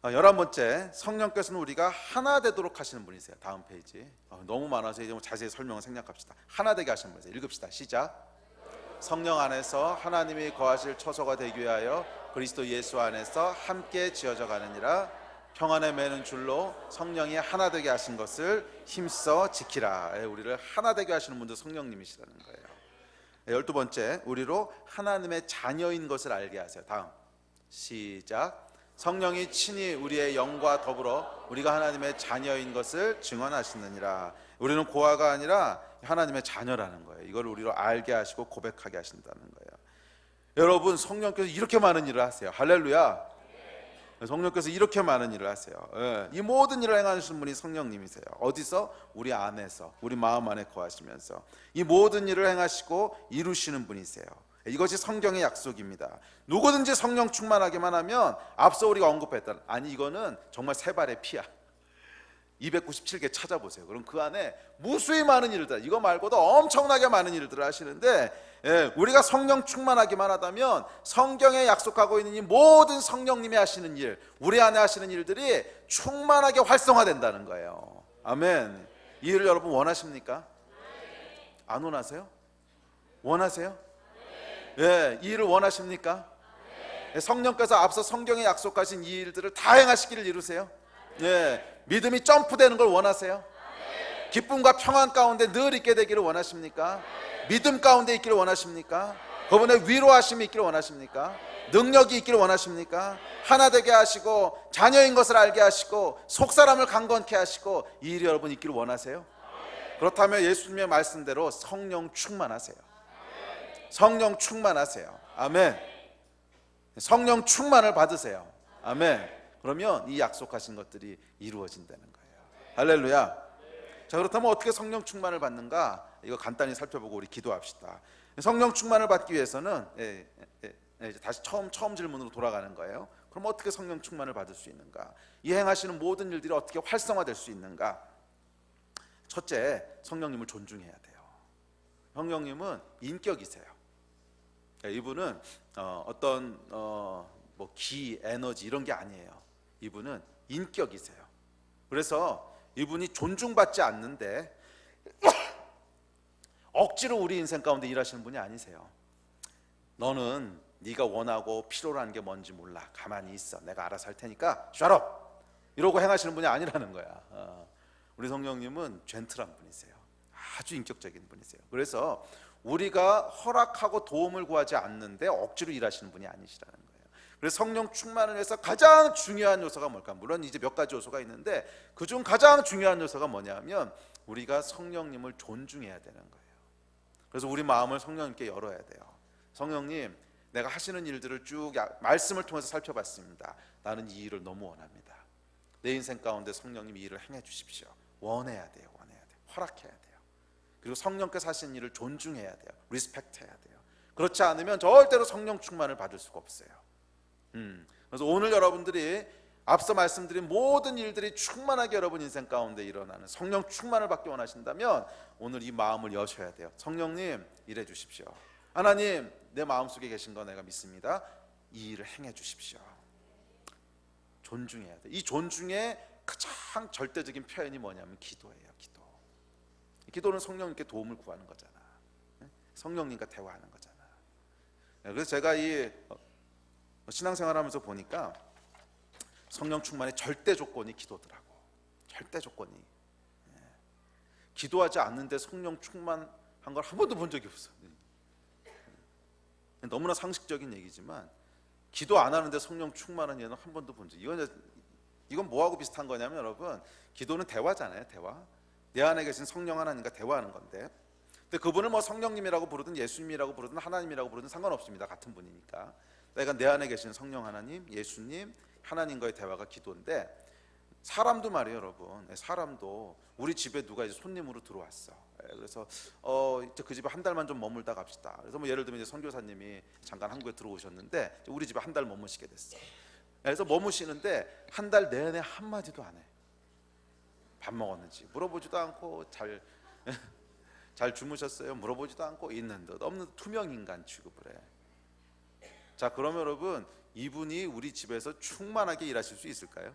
11번째, 성령께서는 우리가 하나 되도록 하시는 분이세요. 다음 페이지. 너무 많아서 이제 자세히 설명을 생략합시다. 하나 되게 하시는 분이세요. 읽읍시다. 시작. 성령 안에서 하나님이 거하실 처소가 되기 위하여 그리스도 예수 안에서 함께 지어져 가느니라. 평안에 매는 줄로 성령이 하나 되게 하신 것을 힘써 지키라. 우리를 하나 되게 하시는 분도 성령님이시라는 거예요. 12번째, 우리로 하나님의 자녀인 것을 알게 하세요. 다음 시작. 성령이 친히 우리의 영과 더불어 우리가 하나님의 자녀인 것을 증언하시느니라. 우리는 고아가 아니라 하나님의 자녀라는 거예요. 이걸 우리로 알게 하시고 고백하게 하신다는 거예요. 여러분, 성령께서 이렇게 많은 일을 하세요. 할렐루야. 성령께서 이렇게 많은 일을 하세요. 이 모든 일을 행하시는 분이 성령님이세요. 어디서? 우리 안에서, 우리 마음 안에 거하시면서 이 모든 일을 행하시고 이루시는 분이세요. 이것이 성경의 약속입니다. 누구든지 성령 충만하게만 하면, 앞서 우리가 언급했던, 아니 이거는 정말 세 발의 피야. 297개 찾아보세요. 그럼 그 안에 무수히 많은 일들, 이거 말고도 엄청나게 많은 일들을 하시는데, 우리가 성령 충만하기만 하다면 성경에 약속하고 있는 이 모든 성령님이 하시는 일, 우리 안에 하시는 일들이 충만하게 활성화된다는 거예요. 아멘. 이 일을 여러분 원하십니까? 안 원하세요? 원하세요? 예, 이 일을 원하십니까? 성령께서 앞서 성경에 약속하신 이 일들을 다 행하시기를 이루세요. 예, 믿음이 점프되는 걸 원하세요? 기쁨과 평안 가운데 늘 있게 되기를 원하십니까? 믿음 가운데 있기를 원하십니까? 그분의 위로하심이 있기를 원하십니까? 능력이 있기를 원하십니까? 하나 되게 하시고 자녀인 것을 알게 하시고 속사람을 강건케 하시고 이 일이 여러분 있기를 원하세요? 그렇다면 예수님의 말씀대로 성령 충만하세요. 성령 충만하세요. 아멘. 성령 충만을 받으세요. 아멘. 그러면 이 약속하신 것들이 이루어진다는 거예요. 할렐루야. 자, 그렇다면 어떻게 성령 충만을 받는가? 이거 간단히 살펴보고 우리 기도합시다. 성령 충만을 받기 위해서는 이제 다시 처음 질문으로 돌아가는 거예요. 그럼 어떻게 성령 충만을 받을 수 있는가? 이 행하시는 모든 일들이 어떻게 활성화될 수 있는가? 첫째, 성령님을 존중해야 돼요. 성령님은 인격이세요. 이분은 어떤 뭐 기, 에너지 이런 게 아니에요. 이분은 인격이세요. 그래서 이분이 존중받지 않는데 억지로 우리 인생 가운데 일하시는 분이 아니세요. 너는 네가 원하고 필요로 하는 게 뭔지 몰라. 가만히 있어. 내가 알아서 할 테니까 shut up. 이러고 행하시는 분이 아니라는 거야. 우리 성령님은 젠틀한 분이세요. 아주 인격적인 분이세요. 그래서 우리가 허락하고 도움을 구하지 않는데 억지로 일하시는 분이 아니시라는 거예요. 그래서 성령 충만을 위해서 가장 중요한 요소가 뭘까? 물론 이제 몇 가지 요소가 있는데 그중 가장 중요한 요소가 뭐냐면 우리가 성령님을 존중해야 되는 거예요. 그래서 우리 마음을 성령님께 열어야 돼요. 성령님, 내가 하시는 일들을 쭉 말씀을 통해서 살펴봤습니다. 나는 이 일을 너무 원합니다. 내 인생 가운데 성령님 이 일을 행해 주십시오. 원해야 돼요. 허락해야 돼요. 그리고 성령께서 하시는 일을 존중해야 돼요. 리스펙트해야 돼요. 그렇지 않으면 절대로 성령 충만을 받을 수가 없어요. 그래서 오늘 여러분들이 앞서 말씀드린 모든 일들이 충만하게 여러분 인생 가운데 일어나는 성령 충만을 받기 원하신다면 오늘 이 마음을 여셔야 돼요. 성령님, 일해 주십시오. 하나님, 내 마음속에 계신 거 내가 믿습니다. 이 일을 행해 주십시오. 존중해야 돼요. 이 존중의 가장 절대적인 표현이 뭐냐면 기도예요. 기도는 성령님께 도움을 구하는 거잖아. 성령님과 대화하는 거잖아. 그래서 제가 이 신앙생활하면서 보니까 성령 충만의 절대 조건이 기도더라고. 절대 조건이. 기도하지 않는데 성령 충만한 걸 한 번도 본 적이 없어. 너무나 상식적인 얘기지만 기도 안 하는데 성령 충만한 예는 한 번도 본 적. 이건 뭐하고 비슷한 거냐면 여러분, 기도는 대화잖아요. 대화. 내 안에 계신 성령 하나님과 대화하는 건데, 근데 그분을 뭐 성령님이라고 부르든 예수님이라고 부르든 하나님이라고 부르든 상관없습니다. 같은 분이니까. 그러니까 내 안에 계신 성령 하나님, 예수님, 하나님과의 대화가 기도인데, 사람도 말이에요 여러분, 사람도 우리 집에 누가 이제 손님으로 들어왔어. 그래서 이제 그 집에 한 달만 좀 머물다 갑시다. 그래서 뭐 예를 들면 이제 선교사님이 잠깐 한국에 들어오셨는데 우리 집에 한 달 머무시게 됐어. 그래서 머무시는데 한 달 내내 한마디도 안 해. 밥 먹었는지 물어보지도 않고, 잘 주무셨어요? 물어보지도 않고, 있는 듯 없는 듯 투명 인간 취급을 해. 자, 그러면 여러분, 이분이 우리 집에서 충만하게 일하실 수 있을까요?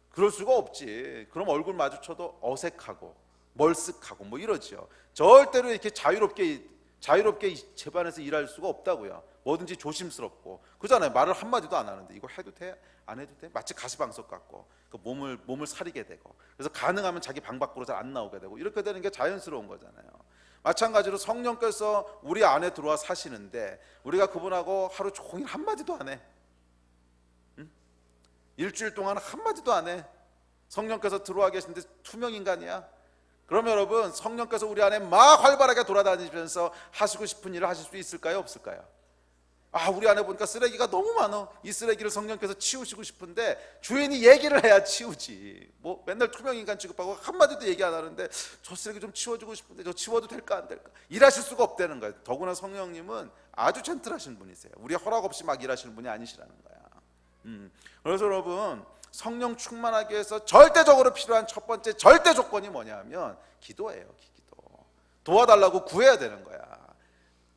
그럴 수가 없지. 그럼 얼굴 마주쳐도 어색하고 멀쓱하고 뭐 이러죠. 절대로 이렇게 자유롭게 집안에서 일할 수가 없다고요. 뭐든지 조심스럽고 그러잖아요. 말을 한마디도 안 하는데 이거 해도 돼? 안 해도 돼? 마치 가시방석 같고 그 몸을 사리게 되고, 그래서 가능하면 자기 방 밖으로 잘 안 나오게 되고, 이렇게 되는 게 자연스러운 거잖아요. 마찬가지로 성령께서 우리 안에 들어와 사시는데 우리가 그분하고 하루 종일 한마디도 안 해. 일주일 동안 한마디도 안 해. 성령께서 들어와 계신데 투명 인간이야. 그러면 여러분, 성령께서 우리 안에 막 활발하게 돌아다니면서 하시고 싶은 일을 하실 수 있을까요? 없을까요? 우리 안에 보니까 쓰레기가 너무 많아. 이 쓰레기를 성령께서 치우시고 싶은데 주인이 얘기를 해야 치우지. 뭐 맨날 투명 인간 취급하고 한마디도 얘기 안 하는데 저 쓰레기 좀 치워주고 싶은데 저 치워도 될까 안 될까? 일하실 수가 없다는 거예요. 더구나 성령님은 아주 젠틀하신 분이세요. 우리 허락 없이 막 일하시는 분이 아니시라는 거야. 그래서 여러분, 성령 충만하기 위해서 절대적으로 필요한 첫 번째 절대 조건이 뭐냐면 기도예요. 기도. 도와달라고 구해야 되는 거야.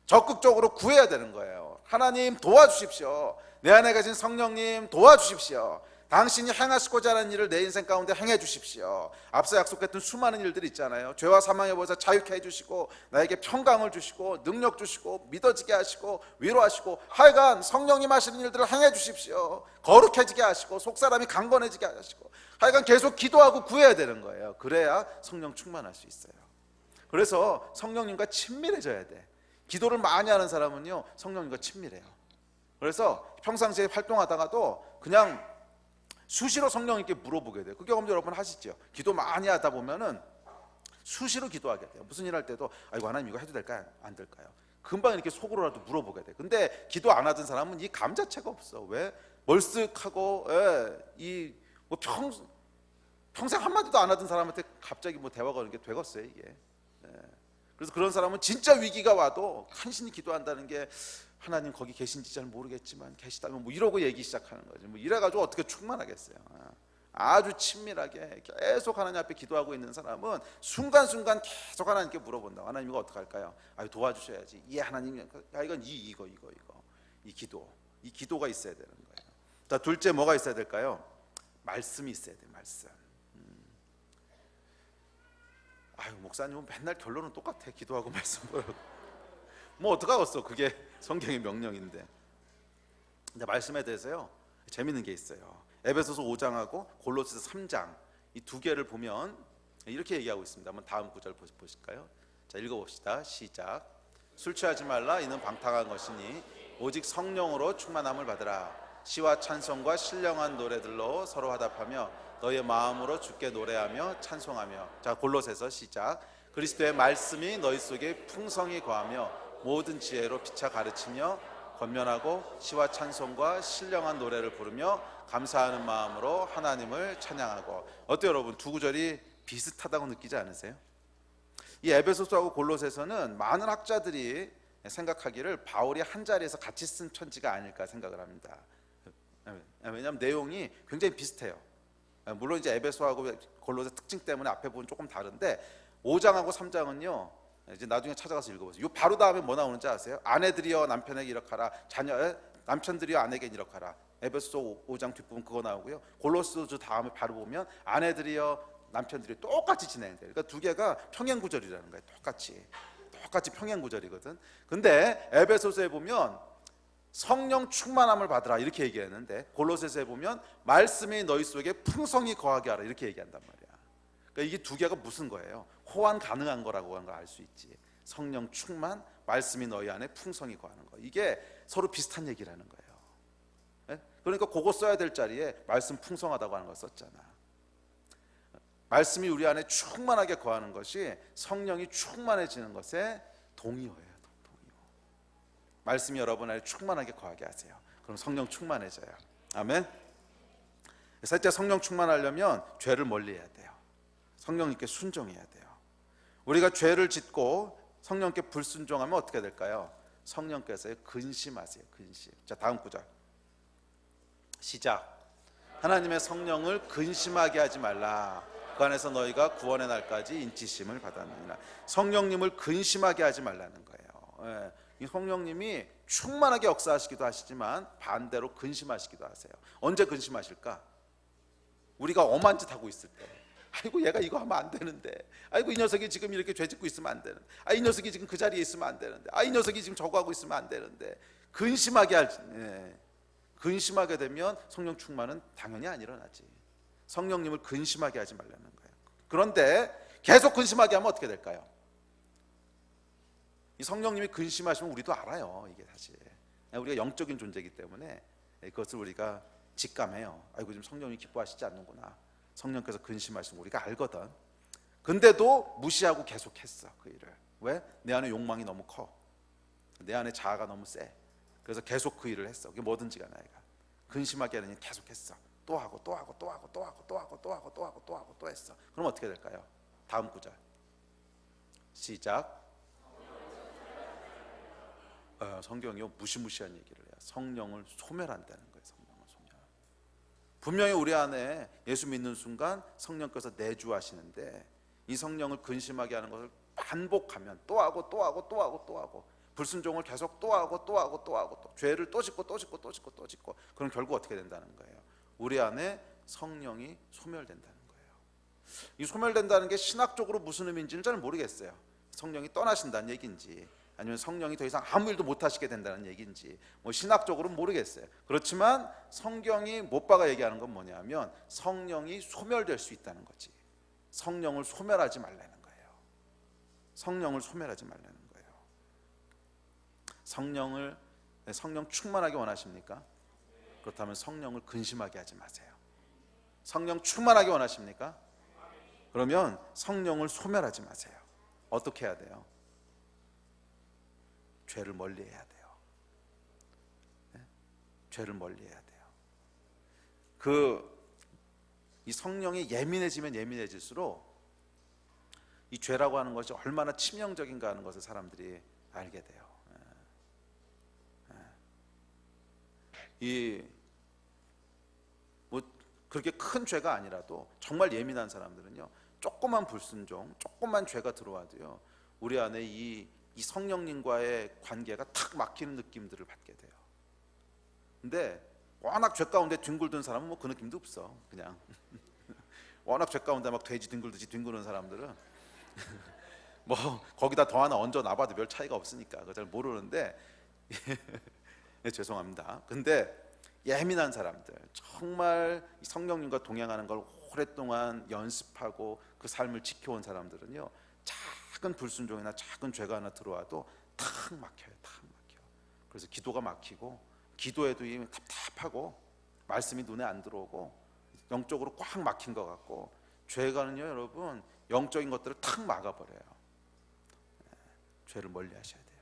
적극적으로 구해야 되는 거예요. 하나님 도와주십시오. 내 안에 계신 성령님 도와주십시오. 당신이 행하시고자 하는 일을 내 인생 가운데 행해 주십시오. 앞서 약속했던 수많은 일들이 있잖아요. 죄와 사망의 벌에서 자유케 해주시고, 나에게 평강을 주시고, 능력 주시고, 믿어지게 하시고, 위로하시고, 하여간 성령님 하시는 일들을 행해 주십시오. 거룩해지게 하시고, 속사람이 강건해지게 하시고, 하여간 계속 기도하고 구해야 되는 거예요. 그래야 성령 충만할 수 있어요. 그래서 성령님과 친밀해져야 돼. 기도를 많이 하는 사람은요, 성령님과 친밀해요. 그래서 평상시에 활동하다가도 그냥 수시로 성령님께 물어보게 돼요. 그 경험 여러분 하시죠? 기도 많이 하다 보면은 수시로 기도하게 돼요. 무슨 일 할 때도 아이고 하나님 이거 해도 될까요? 안 될까요? 금방 이렇게 속으로라도 물어보게 돼. 근데 기도 안 하던 사람은 이 감 자체가 없어. 왜? 멀쓱하고, 뭐 평생 한마디도 안 하던 사람한테 갑자기 뭐 대화가 이렇게 되겠어요 이게. 그래서 그런 사람은 진짜 위기가 와도 간신히 기도한다는 게, 하나님 거기 계신지 잘 모르겠지만 계시다면 뭐 이러고 얘기 시작하는 거지. 뭐 이래가지고 어떻게 충만하겠어요. 아주 친밀하게 계속 하나님 앞에 기도하고 있는 사람은 순간순간 계속 하나님께 물어본다. 하나님 이거 어떡할까요? 도와주셔야지. 예 하나님, 이건 이거 이 기도가 있어야 되는 거예요. 자, 둘째 뭐가 있어야 될까요? 말씀이 있어야 돼. 말씀. 목사님은 맨날 결론은 똑같아. 기도하고 말씀 보라고. 뭐 어떡하겠어. 그게 성경의 명령인데. 근데 말씀에 대해서요 재밌는 게 있어요. 에베소서 5장하고 골로새서 3장 이 두 개를 보면 이렇게 얘기하고 있습니다. 한번 다음 구절 보실까요? 자, 읽어봅시다. 시작. 술 취하지 말라. 이는 방탕한 것이니 오직 성령으로 충만함을 받으라. 시와 찬송과 신령한 노래들로 서로 화답하며 너의 마음으로 주께 노래하며 찬송하며. 자, 골로새서 시작. 그리스도의 말씀이 너희 속에 풍성히 거하며 모든 지혜로 피차 가르치며 권면하고 시와 찬송과 신령한 노래를 부르며 감사하는 마음으로 하나님을 찬양하고. 어때요 여러분? 두 구절이 비슷하다고 느끼지 않으세요? 이 에베소서하고 골로새서는 많은 학자들이 생각하기를 바울이 한 자리에서 같이 쓴 편지가 아닐까 생각을 합니다. 왜냐하면 내용이 굉장히 비슷해요. 물론 이제 에베소하고 골로새 특징 때문에 앞에 부분 조금 다른데 5장하고 3장은요 이제 나중에 찾아가서 읽어보세요. 요 바로 다음에 뭐 나오는지 아세요? 아내들이여 남편에게 이렇게 하라. 남편들이여 아내에게 이렇게 하라. 에베소 5장 뒷부분 그거 나오고요. 골로새 다음에 바로 보면 아내들이여 남편들이 똑같이 진행돼요. 그러니까 두 개가 평행 구절이라는 거예요. 똑같이 평행 구절이거든. 근데 에베소서에 보면 성령 충만함을 받으라 이렇게 얘기했는데 골로새서에 보면 말씀이 너희 속에 풍성히 거하게 하라 이렇게 얘기한단 말이야. 그러니까 이게 두 개가 무슨 거예요? 호환 가능한 거라고 하는 걸 알 수 있지. 성령 충만, 말씀이 너희 안에 풍성히 거하는 거. 이게 서로 비슷한 얘기라는 거예요. 그러니까 그거 써야 될 자리에 말씀 풍성하다고 하는 걸 썼잖아. 말씀이 우리 안에 충만하게 거하는 것이 성령이 충만해지는 것에 동의어예요. 동의어. 말씀이 여러분 안에 충만하게 거하게 하세요. 그럼 성령 충만해져요. 아멘. 셋째, 성령 충만하려면 죄를 멀리해야 돼요. 성령님께 순종해야 돼요. 우리가 죄를 짓고 성령께 불순종하면 어떻게 될까요? 성령께서 근심하세요. 근심. 자, 다음 구절 시작. 하나님의 성령을 근심하게 하지 말라. 그 안에서 너희가 구원의 날까지 인치심을 받았느니라. 성령님을 근심하게 하지 말라는 거예요. 이 성령님이 충만하게 역사하시기도 하시지만 반대로 근심하시기도 하세요. 언제 근심하실까? 우리가 엄한 짓 하고 있을 때, 아이고 얘가 이거 하면 안 되는데, 아이고 이 녀석이 지금 이렇게 죄 짓고 있으면 안 되는데, 이 녀석이 지금 그 자리에 있으면 안 되는데, 이 녀석이 지금 저거 하고 있으면 안 되는데, 근심하게 되면 성령 충만은 당연히 안 일어나지. 성령님을 근심하게 하지 말라는 거예요. 그런데 계속 근심하게 하면 어떻게 될까요? 이 성령님이 근심하시면 우리도 알아요. 이게 사실 우리가 영적인 존재이기 때문에 그것을 우리가 직감해요. 아이고 지금 성령이 기뻐하시지 않는구나. 성령께서 근심하시는 거 우리가 알거든. 근데도 무시하고 계속했어 그 일을. 왜? 내 안에 욕망이 너무 커. 내 안에 자아가 너무 세. 그래서 계속 그 일을 했어. 그게 뭐든지 간에 근심하게 하느니 계속했어. 또 하고 또 하고 또 하고 또 하고 또 하고 또 하고 또 하고 또 하고 또 했어. 그럼 어떻게 될까요? 다음 구절 시작. 성경이 무시무시한 얘기를 해요. 성령을 소멸한다는 거예요. 성령을 소멸. 분명히 우리 안에 예수 믿는 순간 성령께서 내주하시는데 이 성령을 근심하게 하는 것을 반복하면 또 하고 또 하고 또 하고 또 하고 불순종을 계속 또 하고 또 하고 또 하고 또 죄를 또 짓고 또 짓고 또 짓고 또 짓고 그럼 결국 어떻게 된다는 거예요? 우리 안에 성령이 소멸된다는 거예요. 이 소멸된다는 게 신학적으로 무슨 의미인지는 잘 모르겠어요. 성령이 떠나신다는 얘기인지 아니면 성령이 더 이상 아무 일도 못 하시게 된다는 얘기인지 뭐 신학적으로는 모르겠어요. 그렇지만 성경이 못 박아 얘기하는 건 뭐냐면 성령이 소멸될 수 있다는 거지. 성령을 소멸하지 말라는 거예요. 성령을 소멸하지 말라는 거예요. 성령 충만하게 원하십니까? 그렇다면 성령을 근심하게 하지 마세요. 성령 충만하게 원하십니까? 그러면 성령을 소멸하지 마세요. 어떻게 해야 돼요? 죄를 멀리해야 돼요. 네? 죄를 멀리해야 돼요. 이 성령이 예민해지면 예민해질수록 이 죄라고 하는 것이 얼마나 치명적인가 하는 것을 사람들이 알게 돼요. 뭐 그렇게 큰 죄가 아니라도 정말 예민한 사람들은요, 조그만 불순종, 조그만 죄가 들어와도요, 우리 안에 이 성령님과의 관계가 탁 막히는 느낌들을 받게 돼요. 근데 워낙 죄 가운데 뒹굴던 사람은 뭐 그 느낌도 없어. 그냥 워낙 죄 가운데 막 돼지 뒹굴듯이 뒹구는 사람들은 뭐 거기다 더 하나 얹어 놔봐도 별 차이가 없으니까 그거 잘 모르는데 죄송합니다. 근데 예민한 사람들, 정말 성령님과 동행하는 걸 오랫동안 연습하고 그 삶을 지켜온 사람들은요, 작은 불순종이나 작은 죄가 하나 들어와도 탁 막혀요. 탁 막혀. 그래서 기도가 막히고 기도에도 답답하고 말씀이 눈에 안 들어오고 영적으로 꽉 막힌 것 같고, 죄가는요 여러분 영적인 것들을 탁 막아버려요. 죄를 멀리 하셔야 돼요.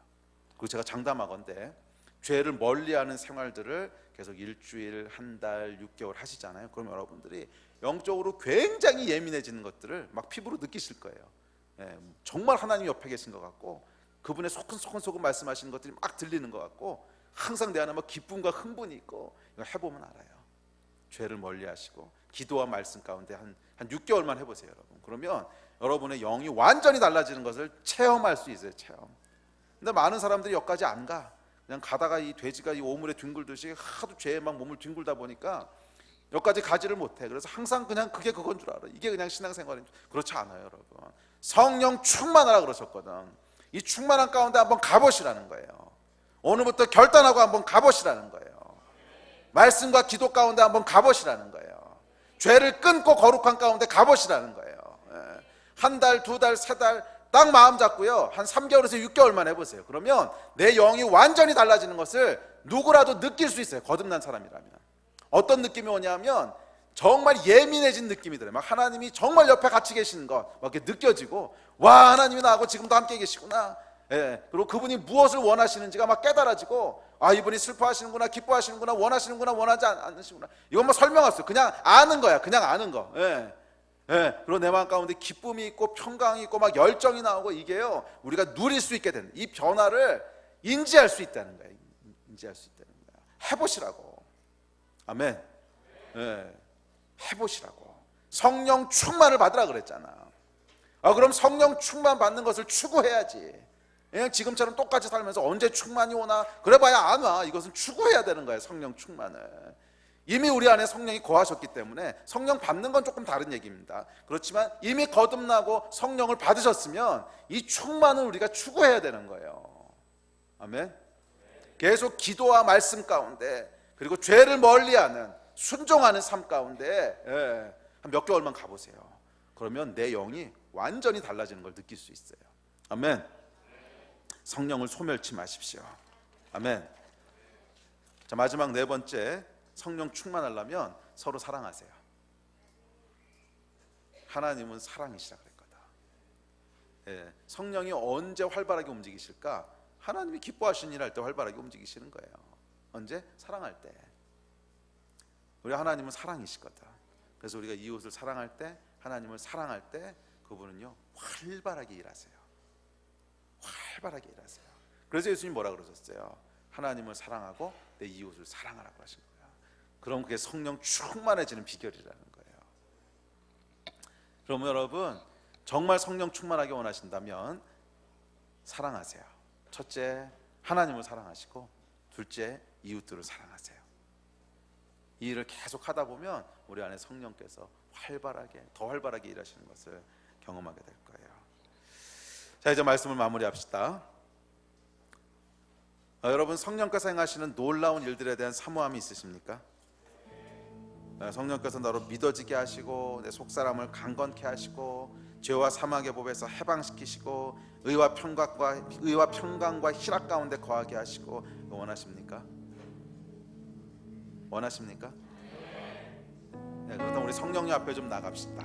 그리고 제가 장담하건대 죄를 멀리하는 생활들을 계속 일주일, 한 달, 6개월 하시잖아요. 그럼 여러분들이 영적으로 굉장히 예민해지는 것들을 막 피부로 느끼실 거예요. 정말 하나님 옆에 계신 것 같고 그분의 소근소근 말씀하시는 것들이 막 들리는 것 같고 항상 내 안에 막 기쁨과 흥분이 있고, 이거 해보면 알아요. 죄를 멀리하시고 기도와 말씀 가운데 한 6개월만 해보세요, 여러분. 그러면 여러분의 영이 완전히 달라지는 것을 체험할 수 있어요. 체험. 근데 많은 사람들이 여기까지 안 가. 그냥 가다가 이 돼지가 이 오물에 뒹굴듯이 하도 죄에 막 몸을 뒹굴다 보니까 여기까지 가지를 못해. 그래서 항상 그냥 그게 그건 줄 알아. 이게 그냥 신앙생활인 줄. 그렇지 않아요, 여러분. 성령 충만하라 그러셨거든. 이 충만한 가운데 한번 가보시라는 거예요. 오늘부터 결단하고 한번 가보시라는 거예요. 말씀과 기도 가운데 한번 가보시라는 거예요. 죄를 끊고 거룩한 가운데 가보시라는 거예요. 한 달, 두 달, 세 달 딱 마음 잡고요, 한 3개월에서 6개월만 해보세요. 그러면 내 영이 완전히 달라지는 것을 누구라도 느낄 수 있어요. 거듭난 사람이라면. 어떤 느낌이 오냐면 정말 예민해진 느낌이 들어요. 막 하나님이 정말 옆에 같이 계시는 것 막 이렇게 느껴지고, 와, 하나님이 나하고 지금도 함께 계시구나. 예, 그리고 그분이 무엇을 원하시는지가 막 깨달아지고, 아, 이분이 슬퍼하시는구나, 기뻐하시는구나, 원하시는구나, 원하지 않으시구나, 이건 뭐 설명할 수 없어요. 그냥 아는 거야. 그냥 아는 거. 예. 예, 그리고 내 마음 가운데 기쁨이 있고 평강이 있고 막 열정이 나오고, 이게요, 우리가 누릴 수 있게 되는, 이 변화를 인지할 수 있다는 거예요. 인지할 수 있다는 거야. 해보시라고. 아멘. 예, 해보시라고. 성령 충만을 받으라 그랬잖아. 그럼 성령 충만 받는 것을 추구해야지. 그냥 지금처럼 똑같이 살면서 언제 충만이 오나 그래봐야 안 와. 이것은 추구해야 되는 거예요. 성령 충만을. 이미 우리 안에 성령이 거하셨기 때문에 성령 받는 건 조금 다른 얘기입니다. 그렇지만 이미 거듭나고 성령을 받으셨으면 이 충만을 우리가 추구해야 되는 거예요. 아멘. 계속 기도와 말씀 가운데, 그리고 죄를 멀리하는 순종하는 삶 가운데 한 몇 개월만 가보세요. 그러면 내 영이 완전히 달라지는 걸 느낄 수 있어요. 아멘. 성령을 소멸치 마십시오. 아멘. 자, 마지막 네 번째, 성령 충만하려면 서로 사랑하세요. 하나님은 사랑이시라 그랬거든. 예, 성령이 언제 활발하게 움직이실까? 하나님이 기뻐하시는 일 할 때 활발하게 움직이시는 거예요. 언제? 사랑할 때. 우리 하나님은 사랑이시거든. 그래서 우리가 이웃을 사랑할 때, 하나님을 사랑할 때 그분은요 활발하게 일하세요. 활발하게 일하세요. 그래서 예수님 뭐라 그러셨어요? 하나님을 사랑하고 내 이웃을 사랑하라고 하신 거예요. 그럼 그게 성령 충만해지는 비결이라는 거예요. 그럼 여러분, 정말 성령 충만하게 원하신다면 사랑하세요. 첫째, 하나님을 사랑하시고, 둘째, 이웃들을 사랑하세요. 이 일을 계속 하다 보면 우리 안에 성령께서 더 활발하게 일하시는 것을 경험하게 될 거예요. 자, 이제 말씀을 마무리합시다. 여러분, 성령께서 행하시는 놀라운 일들에 대한 사모함이 있으십니까? 성령께서 나로 믿어지게 하시고, 내 속사람을 강건케 하시고, 죄와 사망의 법에서 해방시키시고, 의와 평강과 희락 가운데 거하게 하시고, 원하십니까? 원하십니까? 네, 그렇다면 우리 성령님 앞에 좀 나갑시다.